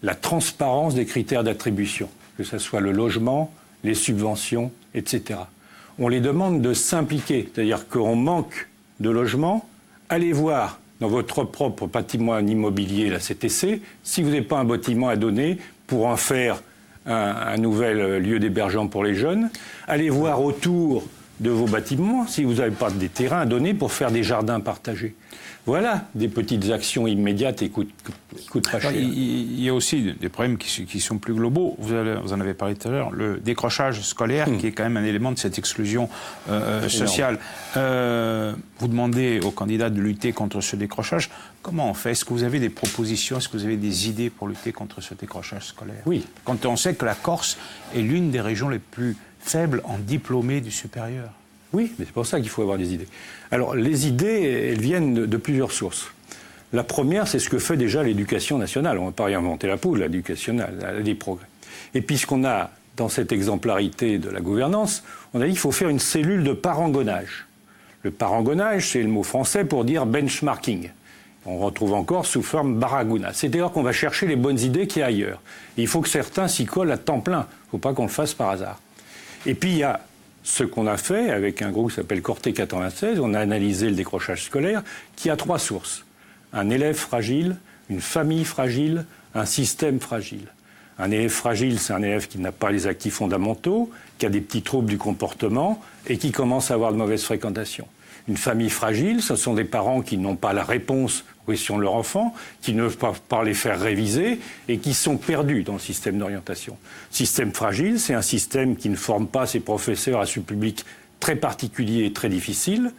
La transparence des critères d'attribution, que ce soit le logement, les subventions, etc. On les demande de s'impliquer, c'est-à-dire qu'on manque de logement, allez voir dans votre propre patrimoine immobilier, la CTC, si vous n'avez pas un bâtiment à donner pour en faire un nouvel lieu d'hébergement pour les jeunes, allez voir autour de vos bâtiments si vous n'avez pas des terrains à donner pour faire des jardins partagés. Voilà des petites actions immédiates et qui coûtent pas cher. Il y a aussi des problèmes qui sont plus globaux. Vous en avez parlé tout à l'heure, le décrochage scolaire, qui est quand même un élément de cette exclusion sociale. Vous demandez aux candidats de lutter contre ce décrochage. Comment on fait ? Est-ce que vous avez des propositions ? Est-ce que vous avez des idées pour lutter contre ce décrochage scolaire ? Oui. Quand on sait que la Corse est l'une des régions les plus faible en diplômés du supérieur. Oui, mais c'est pour ça qu'il faut avoir des idées. Alors, les idées, elles viennent de plusieurs sources. La première, c'est ce que fait déjà l'éducation nationale. On ne va pas réinventer la poule, l'éducation nationale, elle a des progrès. Et puis, ce qu'on a dans cette exemplarité de la gouvernance, on a dit qu'il faut faire une cellule de parangonnage. Le parangonnage, c'est le mot français pour dire benchmarking. On retrouve encore sous forme baraguna. C'est-à-dire qu'on va chercher les bonnes idées qu'il y a ailleurs. Et il faut que certains s'y collent à temps plein. Il ne faut pas qu'on le fasse par hasard. Et puis, il y a ce qu'on a fait avec un groupe qui s'appelle Corté 96. On a analysé le décrochage scolaire qui a 3 sources. Un élève fragile, une famille fragile, un système fragile. Un élève fragile, c'est un élève qui n'a pas les acquis fondamentaux, qui a des petits troubles du comportement et qui commence à avoir de mauvaises fréquentations. Une famille fragile, ce sont des parents qui n'ont pas la réponse aux questions de leur enfant, qui ne peuvent pas les faire réviser et qui sont perdus dans le système d'orientation. Système fragile, c'est un système qui ne forme pas ses professeurs à ce public très particulier et très difficile.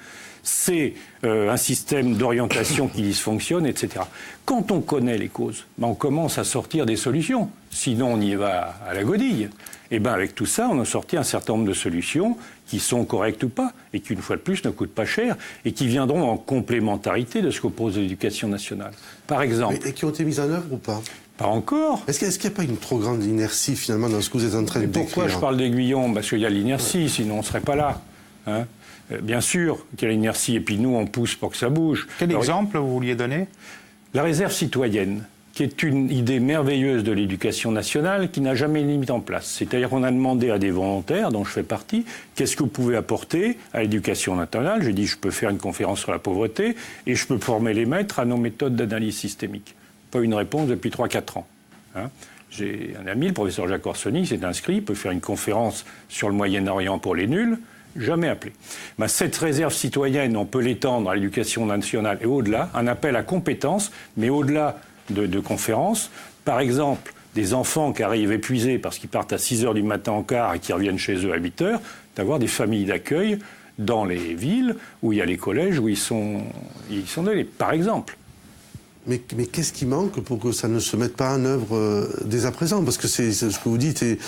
C'est un système d'orientation qui dysfonctionne, etc. Quand on connaît les causes, on commence à sortir des solutions. Sinon, on y va à la godille. Et bien, avec tout ça, on a sorti un certain nombre de solutions qui sont correctes ou pas, et qui, une fois de plus, ne coûtent pas cher, et qui viendront en complémentarité de ce que propose l'éducation nationale. Par exemple... Et qui ont été mises en œuvre ou pas ? Pas encore. Est-ce qu'il n'y a pas une trop grande inertie, finalement, dans ce que vous êtes en train de décrire ? Pourquoi je parle d'aiguillon ? Parce qu'il y a l'inertie, sinon on ne serait pas là. Hein ? Bien sûr qu'il y a l'inertie, et puis nous, on pousse pour que ça bouge. Quel exemple vous vouliez donner ? La réserve citoyenne, qui est une idée merveilleuse de l'éducation nationale qui n'a jamais été mise en place. C'est-à-dire qu'on a demandé à des volontaires, dont je fais partie, qu'est-ce que vous pouvez apporter à l'éducation nationale ? J'ai dit, je peux faire une conférence sur la pauvreté et je peux former les maîtres à nos méthodes d'analyse systémique. Pas une réponse depuis 3-4 ans. Hein ? J'ai un ami, le professeur Jacques Orsoni, s'est inscrit, il peut faire une conférence sur le Moyen-Orient pour les nuls. Jamais appelé. Cette réserve citoyenne, on peut l'étendre à l'éducation nationale et au-delà, un appel à compétences, mais au-delà de conférences. Par exemple, des enfants qui arrivent épuisés parce qu'ils partent à 6h du matin en car et qui reviennent chez eux à 8h, d'avoir des familles d'accueil dans les villes où il y a les collèges où ils sont allés, par exemple. Mais qu'est-ce qui manque pour que ça ne se mette pas en œuvre dès à présent ? Parce que c'est ce que vous dites, et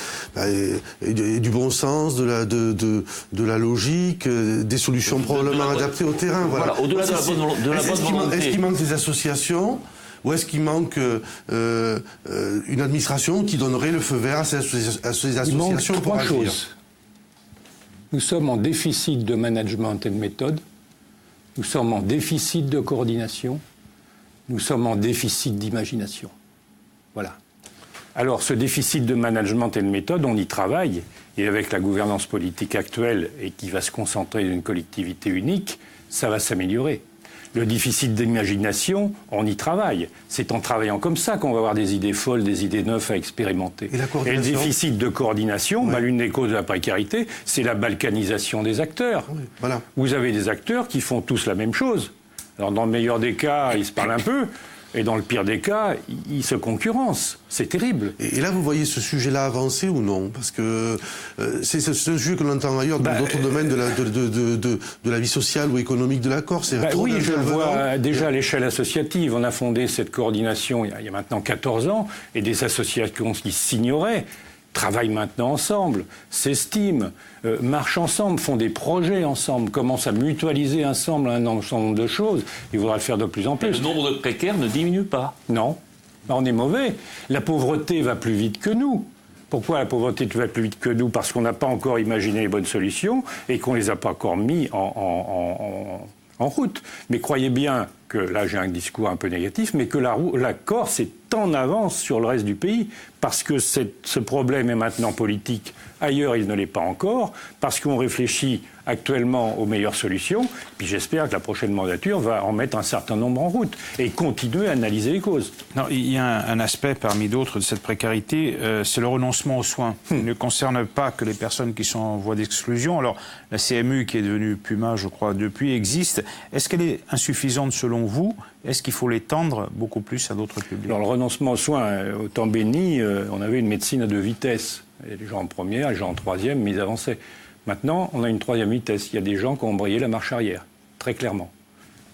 du bon sens, de la logique, des solutions probablement adaptées au terrain. Voilà. Au-delà de la bonne volonté. Est-ce qu'il manque des associations ? Ou est-ce qu'il manque une administration qui donnerait le feu vert à ces associations Il manque pour 3 agir ? choses. Nous sommes en déficit de management et de méthode. Nous sommes en déficit de coordination. Nous sommes en déficit d'imagination. Voilà. Alors, ce déficit de management et de méthode, on y travaille. Et avec la gouvernance politique actuelle, et qui va se concentrer dans une collectivité unique, ça va s'améliorer. Le déficit d'imagination, on y travaille. C'est en travaillant comme ça qu'on va avoir des idées folles, des idées neuves à expérimenter. Et le déficit de coordination, l'une des causes de la précarité, c'est la balkanisation des acteurs. Oui, voilà. Vous avez des acteurs qui font tous la même chose. Alors, dans le meilleur des cas, ils se parlent un peu, et dans le pire des cas, ils se concurrencent. C'est terrible. Et là, vous voyez ce sujet-là avancer ou non ? Parce que c'est ce sujet que l'on entend ailleurs dans d'autres domaines de la vie sociale ou économique de la Corse. Oui, je le vois déjà à l'échelle associative. On a fondé cette coordination il y a maintenant 14 ans, et des associations qui s'ignoraient travaillent maintenant ensemble, s'estiment, marchent ensemble, font des projets ensemble, commencent à mutualiser ensemble un ensemble de choses. Il faudra le faire de plus en plus. Et le nombre de précaires ne diminue pas. Non, on est mauvais. La pauvreté va plus vite que nous. Pourquoi la pauvreté va plus vite que nous ? Parce qu'on n'a pas encore imaginé les bonnes solutions et qu'on ne les a pas encore mis en route. Mais croyez bien que, là j'ai un discours un peu négatif, mais que la Corse est en avance sur le reste du pays, parce que ce problème est maintenant politique. Ailleurs, il ne l'est pas encore, parce qu'on réfléchit actuellement aux meilleures solutions. Puis j'espère que la prochaine mandature va en mettre un certain nombre en route et continuer à analyser les causes. Non, il y a un aspect parmi d'autres de cette précarité, c'est le renoncement aux soins. Il ne concerne pas que les personnes qui sont en voie d'exclusion. Alors, la CMU, qui est devenue Puma, je crois, depuis, existe. Est-ce qu'elle est insuffisante selon vous ? Est-ce qu'il faut l'étendre beaucoup plus à d'autres publics ? Alors, le renoncement aux soins, au temps béni, on avait une médecine à 2 vitesses. Il y a les gens en première, les gens en troisième, mais ils avançaient. Maintenant, on a une 3e vitesse. Il y a des gens qui ont embrayé la marche arrière, très clairement.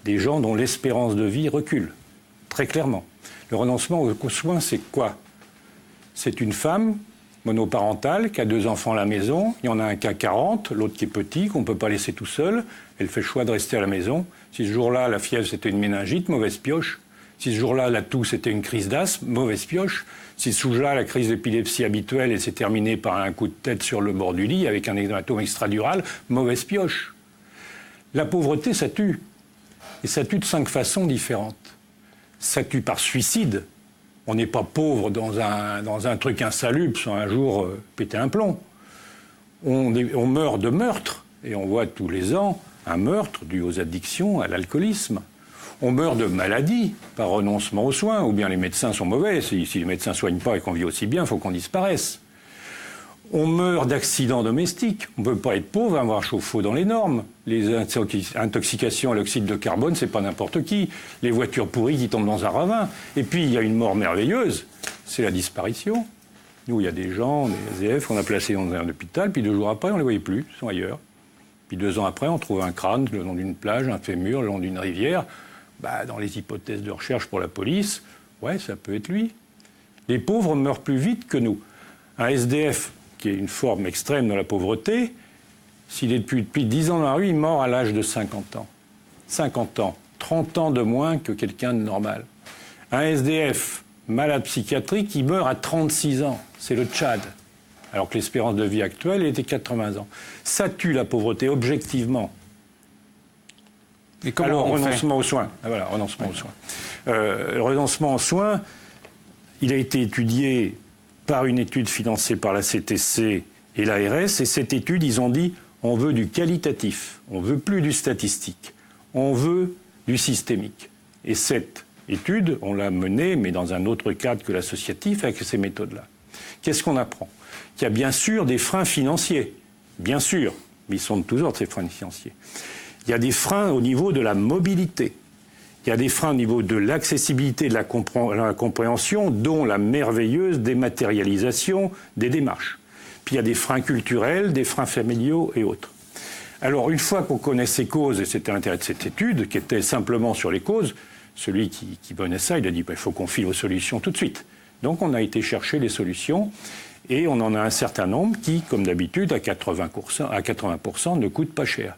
Des gens dont l'espérance de vie recule, très clairement. Le renoncement aux soins, c'est quoi ? C'est une femme. monoparentale, qui a 2 enfants à la maison. Il y en a un qui a 40, l'autre qui est petit, qu'on ne peut pas laisser tout seul. Elle fait le choix de rester à la maison. Si ce jour-là, la fièvre, c'était une méningite, mauvaise pioche. Si ce jour-là, la toux, c'était une crise d'asthme, mauvaise pioche. Si ce jour-là, la crise d'épilepsie habituelle, elle s'est terminée par un coup de tête sur le bord du lit avec un hématome extradural, mauvaise pioche. La pauvreté, ça tue. Et ça tue de 5 façons différentes. Ça tue par suicide. On n'est pas pauvre dans un truc insalubre sans un jour péter un plomb. On meurt de meurtre. Et on voit tous les ans un meurtre dû aux addictions, à l'alcoolisme. On meurt de maladie par renoncement aux soins, ou bien les médecins sont mauvais. Si les médecins ne soignent pas et qu'on vit aussi bien, il faut qu'on disparaisse. On meurt d'accidents domestiques. On ne peut pas être pauvre, avoir chauffe-eau dans les normes. Les intoxications à l'oxyde de carbone, c'est pas n'importe qui. Les voitures pourries qui tombent dans un ravin. Et puis, il y a une mort merveilleuse, c'est la disparition. Nous, il y a des gens, des ASF, qu'on a placés dans un hôpital, puis 2 jours après, on ne les voyait plus, ils sont ailleurs. Puis 2 ans après, on trouve un crâne le long d'une plage, un fémur le long d'une rivière. Dans les hypothèses de recherche pour la police, ouais, ça peut être lui. Les pauvres meurent plus vite que nous. Un SDF, qui est une forme extrême de la pauvreté, s'il est depuis 10 ans dans la rue, il meurt à l'âge de 50 ans. 50 ans, 30 ans de moins que quelqu'un de normal. Un SDF malade psychiatrique, il meurt à 36 ans. C'est le Tchad. Alors que l'espérance de vie actuelle était 80 ans. Ça tue la pauvreté, objectivement. Et comment alors, on renoncement aux soins. Voilà, renoncement aux soins. Le renoncement aux soins, il a été étudié par une étude financée par la CTC et l'ARS, et cette étude, ils ont dit, on veut du qualitatif, on veut plus du statistique, on veut du systémique. Et cette étude, on l'a menée, mais dans un autre cadre que l'associatif, avec ces méthodes-là. Qu'est-ce qu'on apprend? Qu'il y a bien sûr des freins financiers, bien sûr, mais ils sont de tous ordres, ces freins financiers. Il y a des freins au niveau de la mobilité. Il y a des freins au niveau de l'accessibilité, de la compréhension, dont la merveilleuse dématérialisation des démarches. Puis il y a des freins culturels, des freins familiaux et autres. Alors, une fois qu'on connaît ces causes, et c'était l'intérêt de cette étude, qui était simplement sur les causes, celui qui menait ça, il a dit il faut qu'on file aux solutions tout de suite. Donc, on a été chercher les solutions, et on en a un certain nombre qui, comme d'habitude, à 80%, ne coûtent pas cher.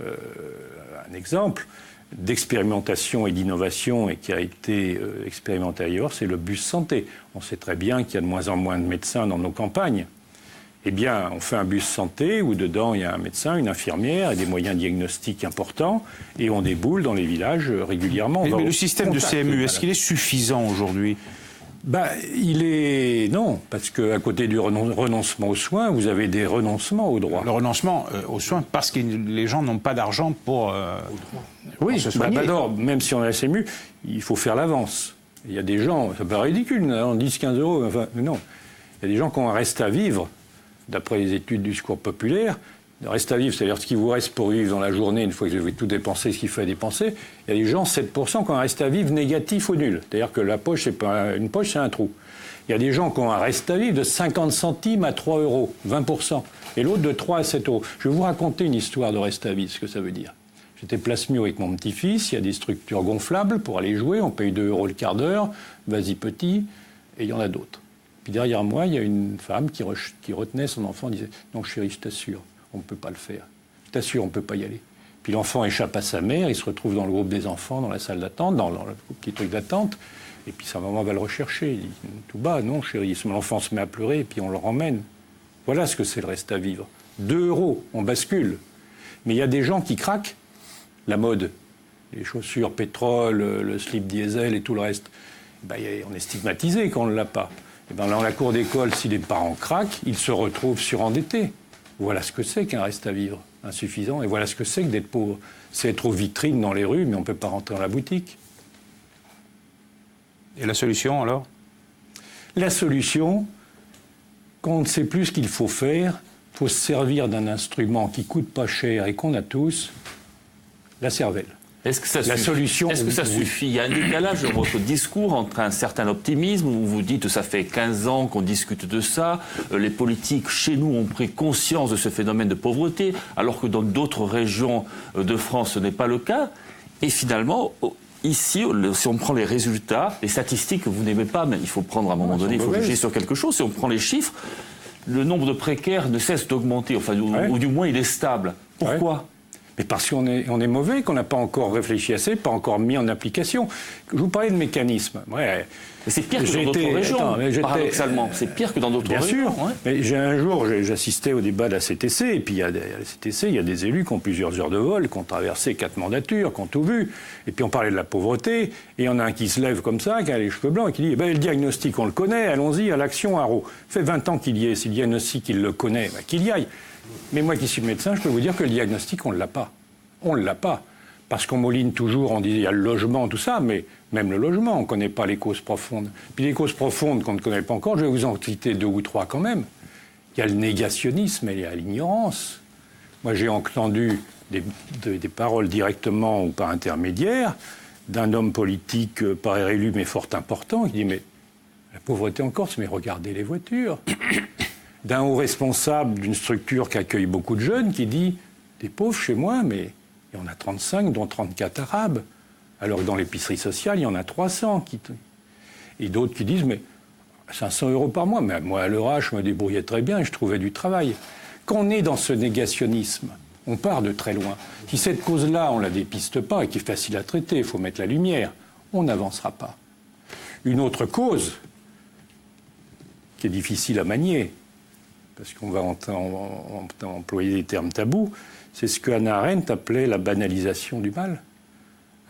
Un exemple d'expérimentation et d'innovation et qui a été expérimenté ailleurs, c'est le bus santé. On sait très bien qu'il y a de moins en moins de médecins dans nos campagnes. Eh bien, on fait un bus santé où dedans il y a un médecin, une infirmière et des moyens diagnostiques importants et on déboule dans les villages régulièrement. Mais le système de CMU, est-ce qu'il est suffisant aujourd'hui ? Il est... Non, parce qu'à côté du renoncement aux soins, vous avez des renoncements aux droits. Le renoncement aux soins, parce que les gens n'ont pas d'argent pour se soigner. Alors, même si on a la CMU, il faut faire l'avance. Il y a des gens, ça paraît ridicule, 10-15 euros, enfin, non. Il y a des gens qui ont un reste à vivre, d'après les études du Secours populaire. Le reste à vivre, c'est-à-dire ce qui vous reste pour vivre dans la journée, une fois que vous avez tout dépensé, ce qu'il faut dépenser. Il y a des gens, 7%, qui ont un reste à vivre négatif ou nul. C'est-à-dire que la poche, c'est pas une poche, c'est un trou. Il y a des gens qui ont un reste à vivre de 50 centimes à 3 euros, 20%. Et l'autre de 3 à 7 euros. Je vais vous raconter une histoire de reste à vivre, ce que ça veut dire. J'étais place Mur avec mon petit-fils, il y a des structures gonflables pour aller jouer, on paye 2 euros le quart d'heure, vas-y petit, et il y en a d'autres. Puis derrière moi, il y a une femme qui retenait son enfant, disait « Non chérie, je t'assure, on ne peut pas le faire. Je t'assure, on ne peut pas y aller. » Puis l'enfant échappe à sa mère, il se retrouve dans le groupe des enfants, dans la salle d'attente, dans le petit truc d'attente, et puis sa maman va le rechercher. Il dit tout bas « Non chérie », l'enfant se met à pleurer, et puis on le ramène. Voilà ce que c'est le reste à vivre. 2 euros, on bascule. Mais il y a des gens qui craquent. La mode, les chaussures pétrole, le slip diesel et tout le reste, on est stigmatisé quand on ne l'a pas. Et dans la cour d'école, si les parents craquent, ils se retrouvent surendettés. Voilà ce que c'est qu'un reste à vivre insuffisant. Et voilà ce que c'est que d'être pauvre. C'est être aux vitrines dans les rues, mais on ne peut pas rentrer dans la boutique. Et la solution, alors ? La solution, quand on ne sait plus ce qu'il faut faire, il faut se servir d'un instrument qui ne coûte pas cher et qu'on a tous, la cervelle. Est-ce que ça la suffit? solution, Est-ce que ça suffit? Il y a un décalage dans votre discours entre un certain optimisme où vous dites que ça fait 15 ans qu'on discute de ça, les politiques chez nous ont pris conscience de ce phénomène de pauvreté, alors que dans d'autres régions de France ce n'est pas le cas. Et finalement, ici, si on prend les résultats, les statistiques que vous n'aimez pas, mais il faut prendre à un moment donné, il faut juger sur quelque chose. Si on prend les chiffres, le nombre de précaires ne cesse d'augmenter, enfin, ou du moins il est stable. Pourquoi ? Mais parce qu'on est mauvais, qu'on n'a pas encore réfléchi assez, pas encore mis en application. Je vous parlais de mécanismes. Ouais. Mais c'est pire que dans d'autres régions, paradoxalement. C'est pire que dans d'autres régions. Bien sûr. Ouais. Mais un jour, j'assistais au débat de la CTC, et puis à la CTC, il y a des élus qui ont plusieurs heures de vol, qui ont traversé 4 mandatures, qui ont tout vu. Et puis on parlait de la pauvreté, et il y en a un qui se lève comme ça, qui a les cheveux blancs, et qui dit le diagnostic, on le connaît, allons-y, à l'action, Haro. Ça fait 20 ans qu'il y est, si le diagnostic, il le connaît, qu'il y aille. Mais moi qui suis médecin, je peux vous dire que le diagnostic, on ne l'a pas. On ne l'a pas. Parce qu'on mouline toujours, on dit il y a le logement, tout ça, mais même le logement, on ne connaît pas les causes profondes. Puis les causes profondes qu'on ne connaît pas encore, je vais vous en citer 2 ou 3 quand même. Il y a le négationnisme et il y a l'ignorance. Moi, j'ai entendu des paroles directement ou par intermédiaire d'un homme politique pas élu mais fort important qui dit mais la pauvreté en Corse, mais regardez les voitures. D'un haut responsable d'une structure qui accueille beaucoup de jeunes qui dit des pauvres chez moi, mais il y en a 35, dont 34 arabes. Alors que dans l'épicerie sociale, il y en a 300. Et d'autres qui disent, mais 500 € par mois. Mais moi, à l'heure, je me débrouillais très bien et je trouvais du travail. Quand on est dans ce négationnisme, on part de très loin. Si cette cause-là, on ne la dépiste pas et qui est facile à traiter, il faut mettre la lumière, on n'avancera pas. Une autre cause, qui est difficile à manier, parce qu'on va employer des termes tabous, c'est ce que Hannah Arendt appelait la banalisation du mal.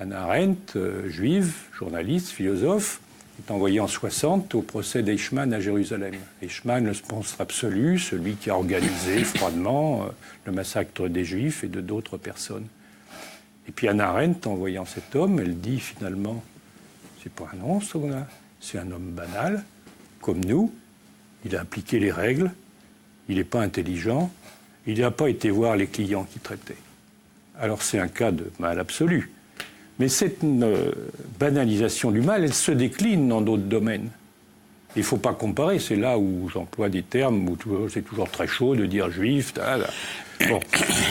Hannah Arendt, juive, journaliste, philosophe, est envoyée en 60 au procès d'Eichmann à Jérusalem. Eichmann, le sponsor absolu, celui qui a organisé froidement le massacre des Juifs et de d'autres personnes. Et puis Hannah Arendt, en voyant cet homme, elle dit finalement, c'est pas un monstre, c'est un homme banal, comme nous, il a appliqué les règles, il n'est pas intelligent, il n'a pas été voir les clients qu'il traitait. Alors c'est un cas de mal absolu. Mais cette banalisation du mal, elle se décline dans d'autres domaines. Il ne faut pas comparer, c'est là où j'emploie des termes où c'est toujours très chaud de dire juif, bon,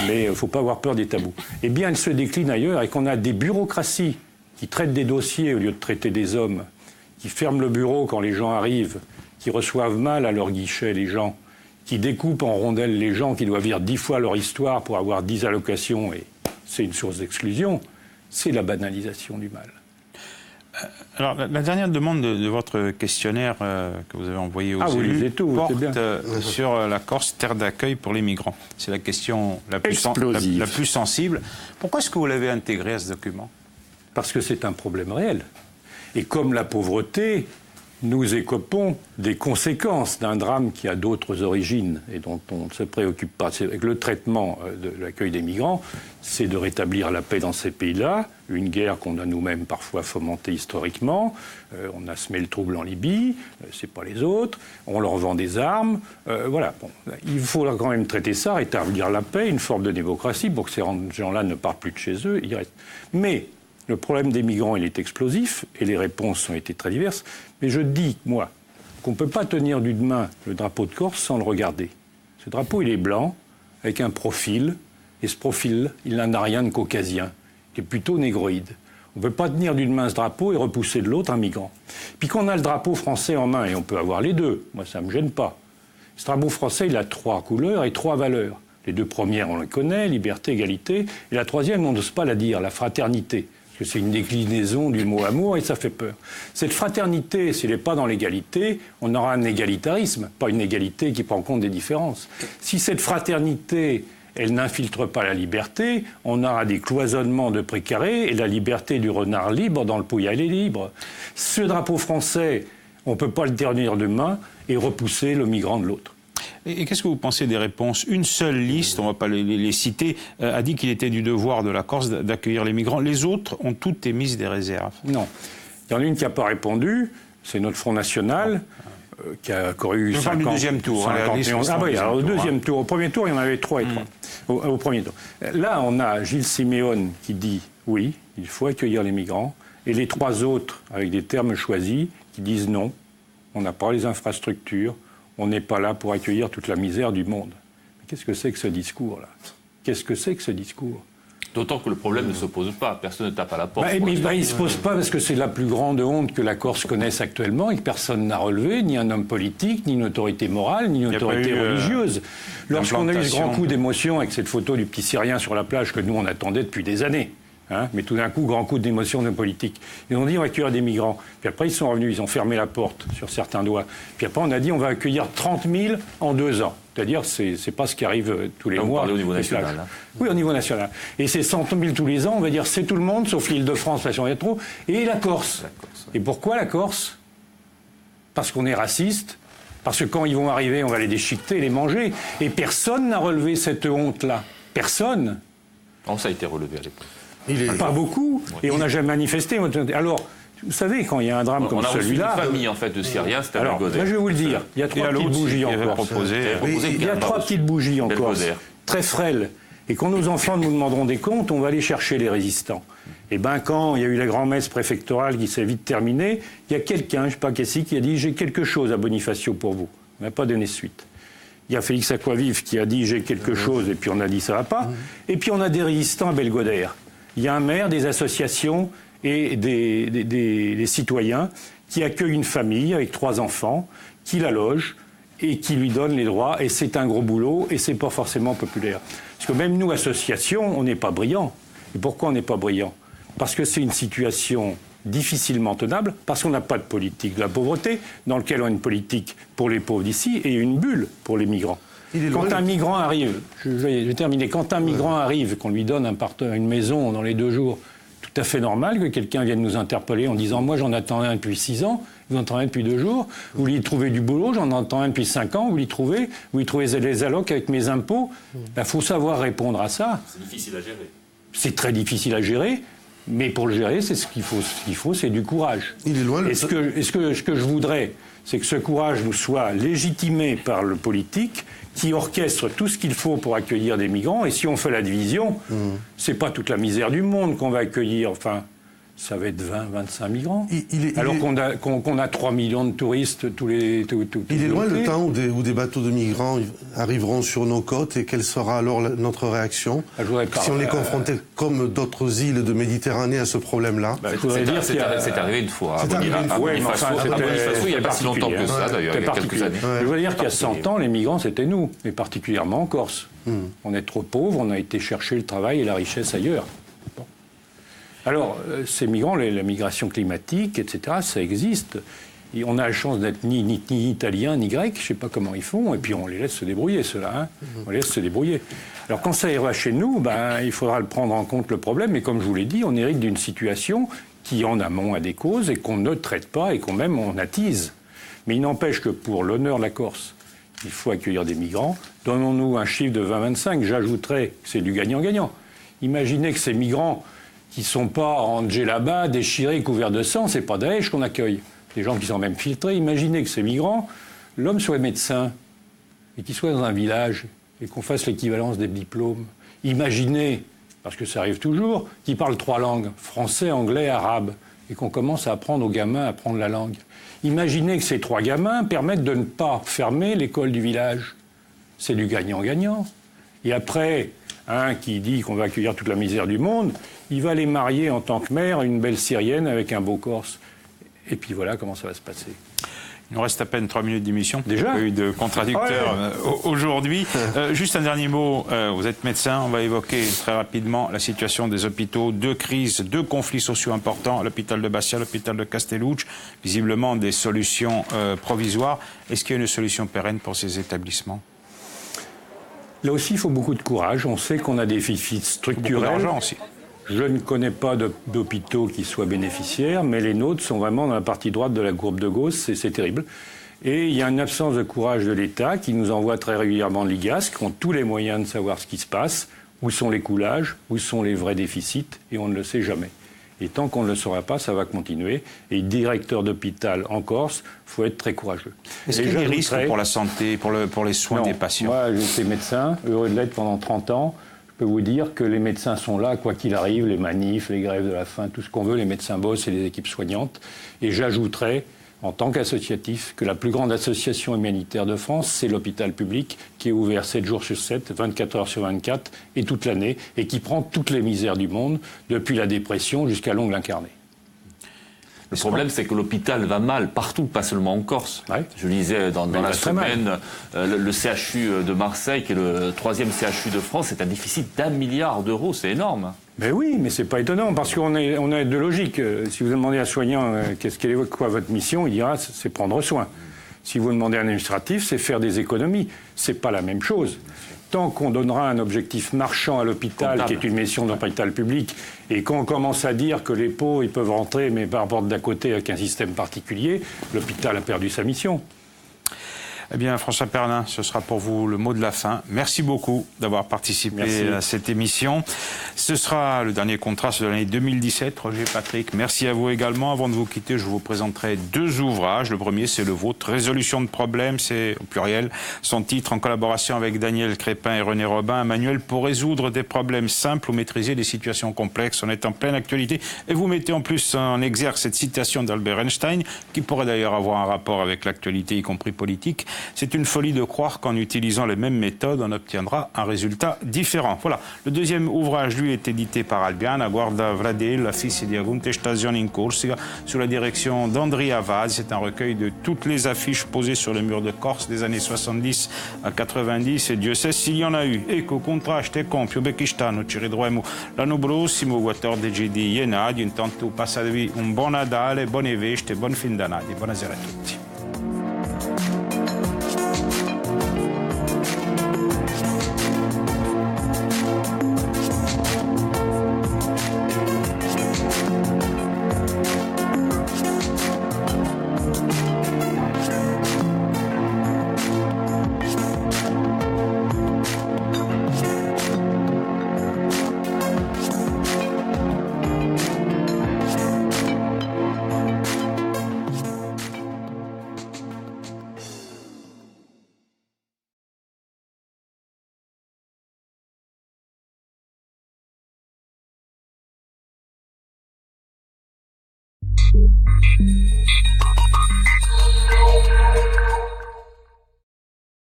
mais il ne faut pas avoir peur des tabous. Eh bien, elle se décline ailleurs et qu'on a des bureaucraties qui traitent des dossiers au lieu de traiter des hommes, qui ferment le bureau quand les gens arrivent, qui reçoivent mal à leur guichet les gens, qui découpent en rondelles les gens qui doivent dire 10 fois leur histoire pour avoir 10 allocations, et c'est une source d'exclusion, c'est la banalisation du mal. Alors, la dernière demande de votre questionnaire que vous avez envoyé aux élus porte sur la Corse, terre d'accueil pour les migrants. C'est la question la plus sensible. Pourquoi est-ce que vous l'avez intégré à ce document ? Parce que c'est un problème réel. Et comme la pauvreté, nous écopons des conséquences d'un drame qui a d'autres origines et dont on ne se préoccupe pas. Avec le traitement de l'accueil des migrants, c'est de rétablir la paix dans ces pays-là, une guerre qu'on a nous-mêmes parfois fomentée historiquement. On a semé le trouble en Libye, c'est pas les autres. On leur vend des armes. Voilà. Bon, il faut quand même traiter ça, rétablir la paix, une forme de démocratie pour que ces gens-là ne partent plus de chez eux. Ils restent. Mais le problème des migrants, il est explosif, et les réponses ont été très diverses. Mais je dis, moi, qu'on ne peut pas tenir d'une main le drapeau de Corse sans le regarder. Ce drapeau, il est blanc, avec un profil, et ce profil, il n'en a rien de caucasien, qui est plutôt négroïde. On ne peut pas tenir d'une main ce drapeau et repousser de l'autre un migrant. Puis quand on a le drapeau français en main, et on peut avoir les deux, moi ça ne me gêne pas. Ce drapeau français, il a 3 couleurs et 3 valeurs. Les 2 premières, on les connaît, liberté, égalité, et la 3e, on n'ose pas la dire, la fraternité. C'est une déclinaison du mot amour et ça fait peur. Cette fraternité, s'il n'est pas dans l'égalité, on aura un égalitarisme, pas une égalité qui prend en compte des différences. Si cette fraternité, elle n'infiltre pas la liberté, on aura des cloisonnements de précarés et la liberté du renard libre dans le Pouilly est libre. Ce drapeau français, on ne peut pas le tenir de main et repousser le migrant de l'autre. Et qu'est-ce que vous pensez des réponses ? Une seule liste, on ne va pas les citer, a dit qu'il était du devoir de la Corse d'accueillir les migrants. Les autres ont toutes émis des réserves. Non. Il y en a une qui n'a pas répondu, c'est notre Front National, qui a couru 50... du deuxième tour. Au deuxième tour. Au premier tour, il y en avait 3 et 3. Au premier tour. Là, on a Gilles Siméone qui dit oui, il faut accueillir les migrants, et les 3 autres, avec des termes choisis, qui disent non, on n'a pas les infrastructures, on n'est pas là pour accueillir toute la misère du monde. Mais qu'est-ce que c'est que ce discours-là ? Qu'est-ce que c'est que ce discours ? D'autant que le problème ne se pose pas, personne ne tape à la porte. Mais il ne se pose pas parce que c'est la plus grande honte que la Corse connaisse actuellement et que personne n'a relevé, ni un homme politique, ni une autorité morale, ni une autorité religieuse. Lorsqu'on a eu ce grand coup d'émotion avec cette photo du petit Syrien sur la plage que nous on attendait depuis des années, mais tout d'un coup, grand coup d'émotion de politique. Ils ont dit on va accueillir des migrants. Puis après ils sont revenus, ils ont fermé la porte sur certains doigts. Puis après on a dit on va accueillir 30 000 en 2 ans. C'est-à-dire, c'est pas ce qui arrive tous les mois. On parle au niveau national. Hein. Oui, au niveau national. Et c'est 100 000 tous les ans, on va dire, c'est tout le monde, sauf l'Île-de-France, parce qu'on y a trop, et la Corse. Et pourquoi la Corse? Parce qu'on est raciste, parce que quand ils vont arriver, on va les déchiqueter et les manger. Et personne n'a relevé cette honte-là. Personne. Non, ça a été relevé à l'époque. Pas beaucoup. Et on n'a jamais manifesté. Alors, vous savez, quand il y a un drame comme celui-là... On a une famille, en fait, de Syriens, c'était à Belgodère. Je vais vous le dire, il y a 3 petites bougies en Corse. Il y a 3 petites bougies en Corse, très frêles. Et quand nos enfants nous demanderont des comptes, on va aller chercher les résistants. Et bien, quand il y a eu la grand-messe préfectorale qui s'est vite terminée, il y a quelqu'un, je ne sais pas qui a dit « J'ai quelque chose à Bonifacio pour vous ». On n'a pas donné suite. Il y a Félix Aquavive qui a dit « J'ai quelque chose » et puis on a dit « Ça ne va pas ». Et puis on a des résistants à Belgodère. Il y a un maire, des associations et des citoyens qui accueillent une famille avec 3 enfants, qui la logent et qui lui donnent les droits. Et c'est un gros boulot et c'est pas forcément populaire. Parce que même nous, associations, on n'est pas brillants. Et pourquoi on n'est pas brillants? Parce que c'est une situation difficilement tenable, parce qu'on n'a pas de politique de la pauvreté, dans laquelle on a une politique pour les pauvres d'ici et une bulle pour les migrants. Quand un migrant arrive, je vais terminer, quand un migrant arrive, qu'on lui donne une maison dans les 2 jours, tout à fait normal que quelqu'un vienne nous interpeller en disant « Moi, j'en attends un depuis 6 ans, vous en attendez un depuis 2 jours, vous voulez trouver du boulot, j'en attends un depuis 5 ans, vous y trouvez les allocs avec mes impôts ?» Il faut savoir répondre à ça. C'est difficile à gérer. C'est très difficile à gérer, mais pour le gérer, c'est ce qu'il faut, c'est du courage. Il est loin. Ce que je voudrais, c'est que ce courage nous soit légitimé par le politique, qui orchestre tout ce qu'il faut pour accueillir des migrants. Et si on fait la division, c'est pas toute la misère du monde qu'on va accueillir. Enfin, ça va être 20, 25 migrants. Alors qu'on a 3 millions de touristes tous les... Il est loin le temps où des bateaux de migrants arriveront sur nos côtes et quelle sera alors notre réaction si on est confronté, comme d'autres îles de Méditerranée, à ce problème-là. C'est arrivé une fois. À Bonifacio, il n'y a pas si longtemps que ça, d'ailleurs, il y a quelques années. Je veux dire qu'il y a 100 ans, les migrants, c'était nous, et particulièrement en Corse. On est trop pauvres, on a été chercher le travail et la richesse ailleurs. Bon. Alors, ces migrants, la migration climatique, etc., ça existe. Et on a la chance d'être ni italien, ni grec, je ne sais pas comment ils font, et puis on les laisse se débrouiller, ceux-là. On les laisse se débrouiller. Alors, quand ça ira chez nous, il faudra le prendre en compte, le problème, mais comme je vous l'ai dit, on hérite d'une situation qui, en amont, a des causes et qu'on ne traite pas et qu'on même on attise. Mais il n'empêche que pour l'honneur de la Corse, il faut accueillir des migrants. Donnons-nous un chiffre de 20-25, j'ajouterais que c'est du gagnant-gagnant. Imaginez que ces migrants qui ne sont pas en djellaba, déchirés, couverts de sang, c'est pas Daesh qu'on accueille. Des gens qui sont même filtrés. Imaginez que ces migrants, l'homme soit médecin et qu'il soit dans un village et qu'on fasse l'équivalence des diplômes. Imaginez, parce que ça arrive toujours, qu'il parle 3 langues, français, anglais, arabe, et qu'on commence à apprendre aux gamins à apprendre la langue. Imaginez que ces 3 gamins permettent de ne pas fermer l'école du village. C'est du gagnant-gagnant. Et après, un qui dit qu'on va accueillir toute la misère du monde, il va les marier en tant que mère, une belle Syrienne avec un beau Corse. Et puis voilà comment ça va se passer. Il nous reste à peine 3 minutes d'émission. Déjà ? Il y a eu de contradicteurs aujourd'hui. Juste un dernier mot. Vous êtes médecin. On va évoquer très rapidement la situation des hôpitaux. 2 crises, 2 conflits sociaux importants. L'hôpital de Bastia, l'hôpital de Castellucci. Visiblement des solutions provisoires. Est-ce qu'il y a une solution pérenne pour ces établissements ? Là aussi, il faut beaucoup de courage. On sait qu'on a des déficits structurels. Beaucoup d'argent aussi. Je ne connais pas d'hôpitaux qui soient bénéficiaires, mais les nôtres sont vraiment dans la partie droite de la courbe de Gauss, c'est terrible. Et il y a une absence de courage de l'État qui nous envoie très régulièrement de l'IGAS, qui ont tous les moyens de savoir ce qui se passe, où sont les coulages, où sont les vrais déficits, et on ne le sait jamais. Et tant qu'on ne le saura pas, ça va continuer. Et directeur d'hôpital en Corse, il faut être très courageux. Est-ce qu'il y a des risques pour la santé, pour les soins des patients ? Moi, j'étais médecin, heureux de l'être pendant 30 ans. Je peux vous dire que les médecins sont là, quoi qu'il arrive, les manifs, les grèves de la faim, tout ce qu'on veut, les médecins bossent et les équipes soignantes. Et j'ajouterais, en tant qu'associatif, que la plus grande association humanitaire de France, c'est l'hôpital public, qui est ouvert 7 jours sur 7, 24 heures sur 24, et toute l'année, et qui prend toutes les misères du monde, depuis la dépression jusqu'à l'ongle incarné. Le problème, c'est que l'hôpital va mal partout, pas seulement en Corse. Ouais. Je lisais dans la semaine, le CHU de Marseille, qui est le 3e CHU de France, c'est un déficit d'1 milliard d'euros, c'est énorme. Mais oui, mais c'est pas étonnant, parce qu'on a de logique. Si vous demandez à un soignant quoi votre mission, il dira c'est prendre soin. Si vous demandez à un administratif, c'est faire des économies. C'est pas la même chose. Tant qu'on donnera un objectif marchand à l'hôpital, qui est une mission d'hôpital public, et qu'on commence à dire que les pots, ils peuvent rentrer, mais par rapport d'à côté avec un système particulier, l'hôpital a perdu sa mission. Eh bien, François Pernin, ce sera pour vous le mot de la fin. Merci beaucoup d'avoir participé à cette émission. Ce sera le dernier contrat de l'année 2017. Roger, Patrick, merci à vous également. Avant de vous quitter, je vous présenterai 2 ouvrages. Le premier, c'est le vôtre, Résolution de problèmes, c'est au pluriel. Son titre, en collaboration avec Daniel Crépin et René Robin, un manuel pour résoudre des problèmes simples ou maîtriser des situations complexes. On est en pleine actualité. Et vous mettez en plus en exergue cette citation d'Albert Einstein, qui pourrait d'ailleurs avoir un rapport avec l'actualité, y compris politique. C'est une folie de croire qu'en utilisant les mêmes méthodes, on obtiendra un résultat différent. Voilà. Le deuxième ouvrage, lui, est édité par Albiana, Guarda Vradel, la fille di Contestazione in Corsica, sous la direction d'Andrea Vaz. C'est un recueil de toutes les affiches posées sur les murs de Corse des années 70 à 90, et Dieu sait s'il y en a eu. Ecco, contraste e compio Bekistano, ci ritroviamo l'anno prossimo, 14 di gennaio. Intanto passatevi un buon Natale, buone feste, buon fin d'annata. Buonasera a tutti.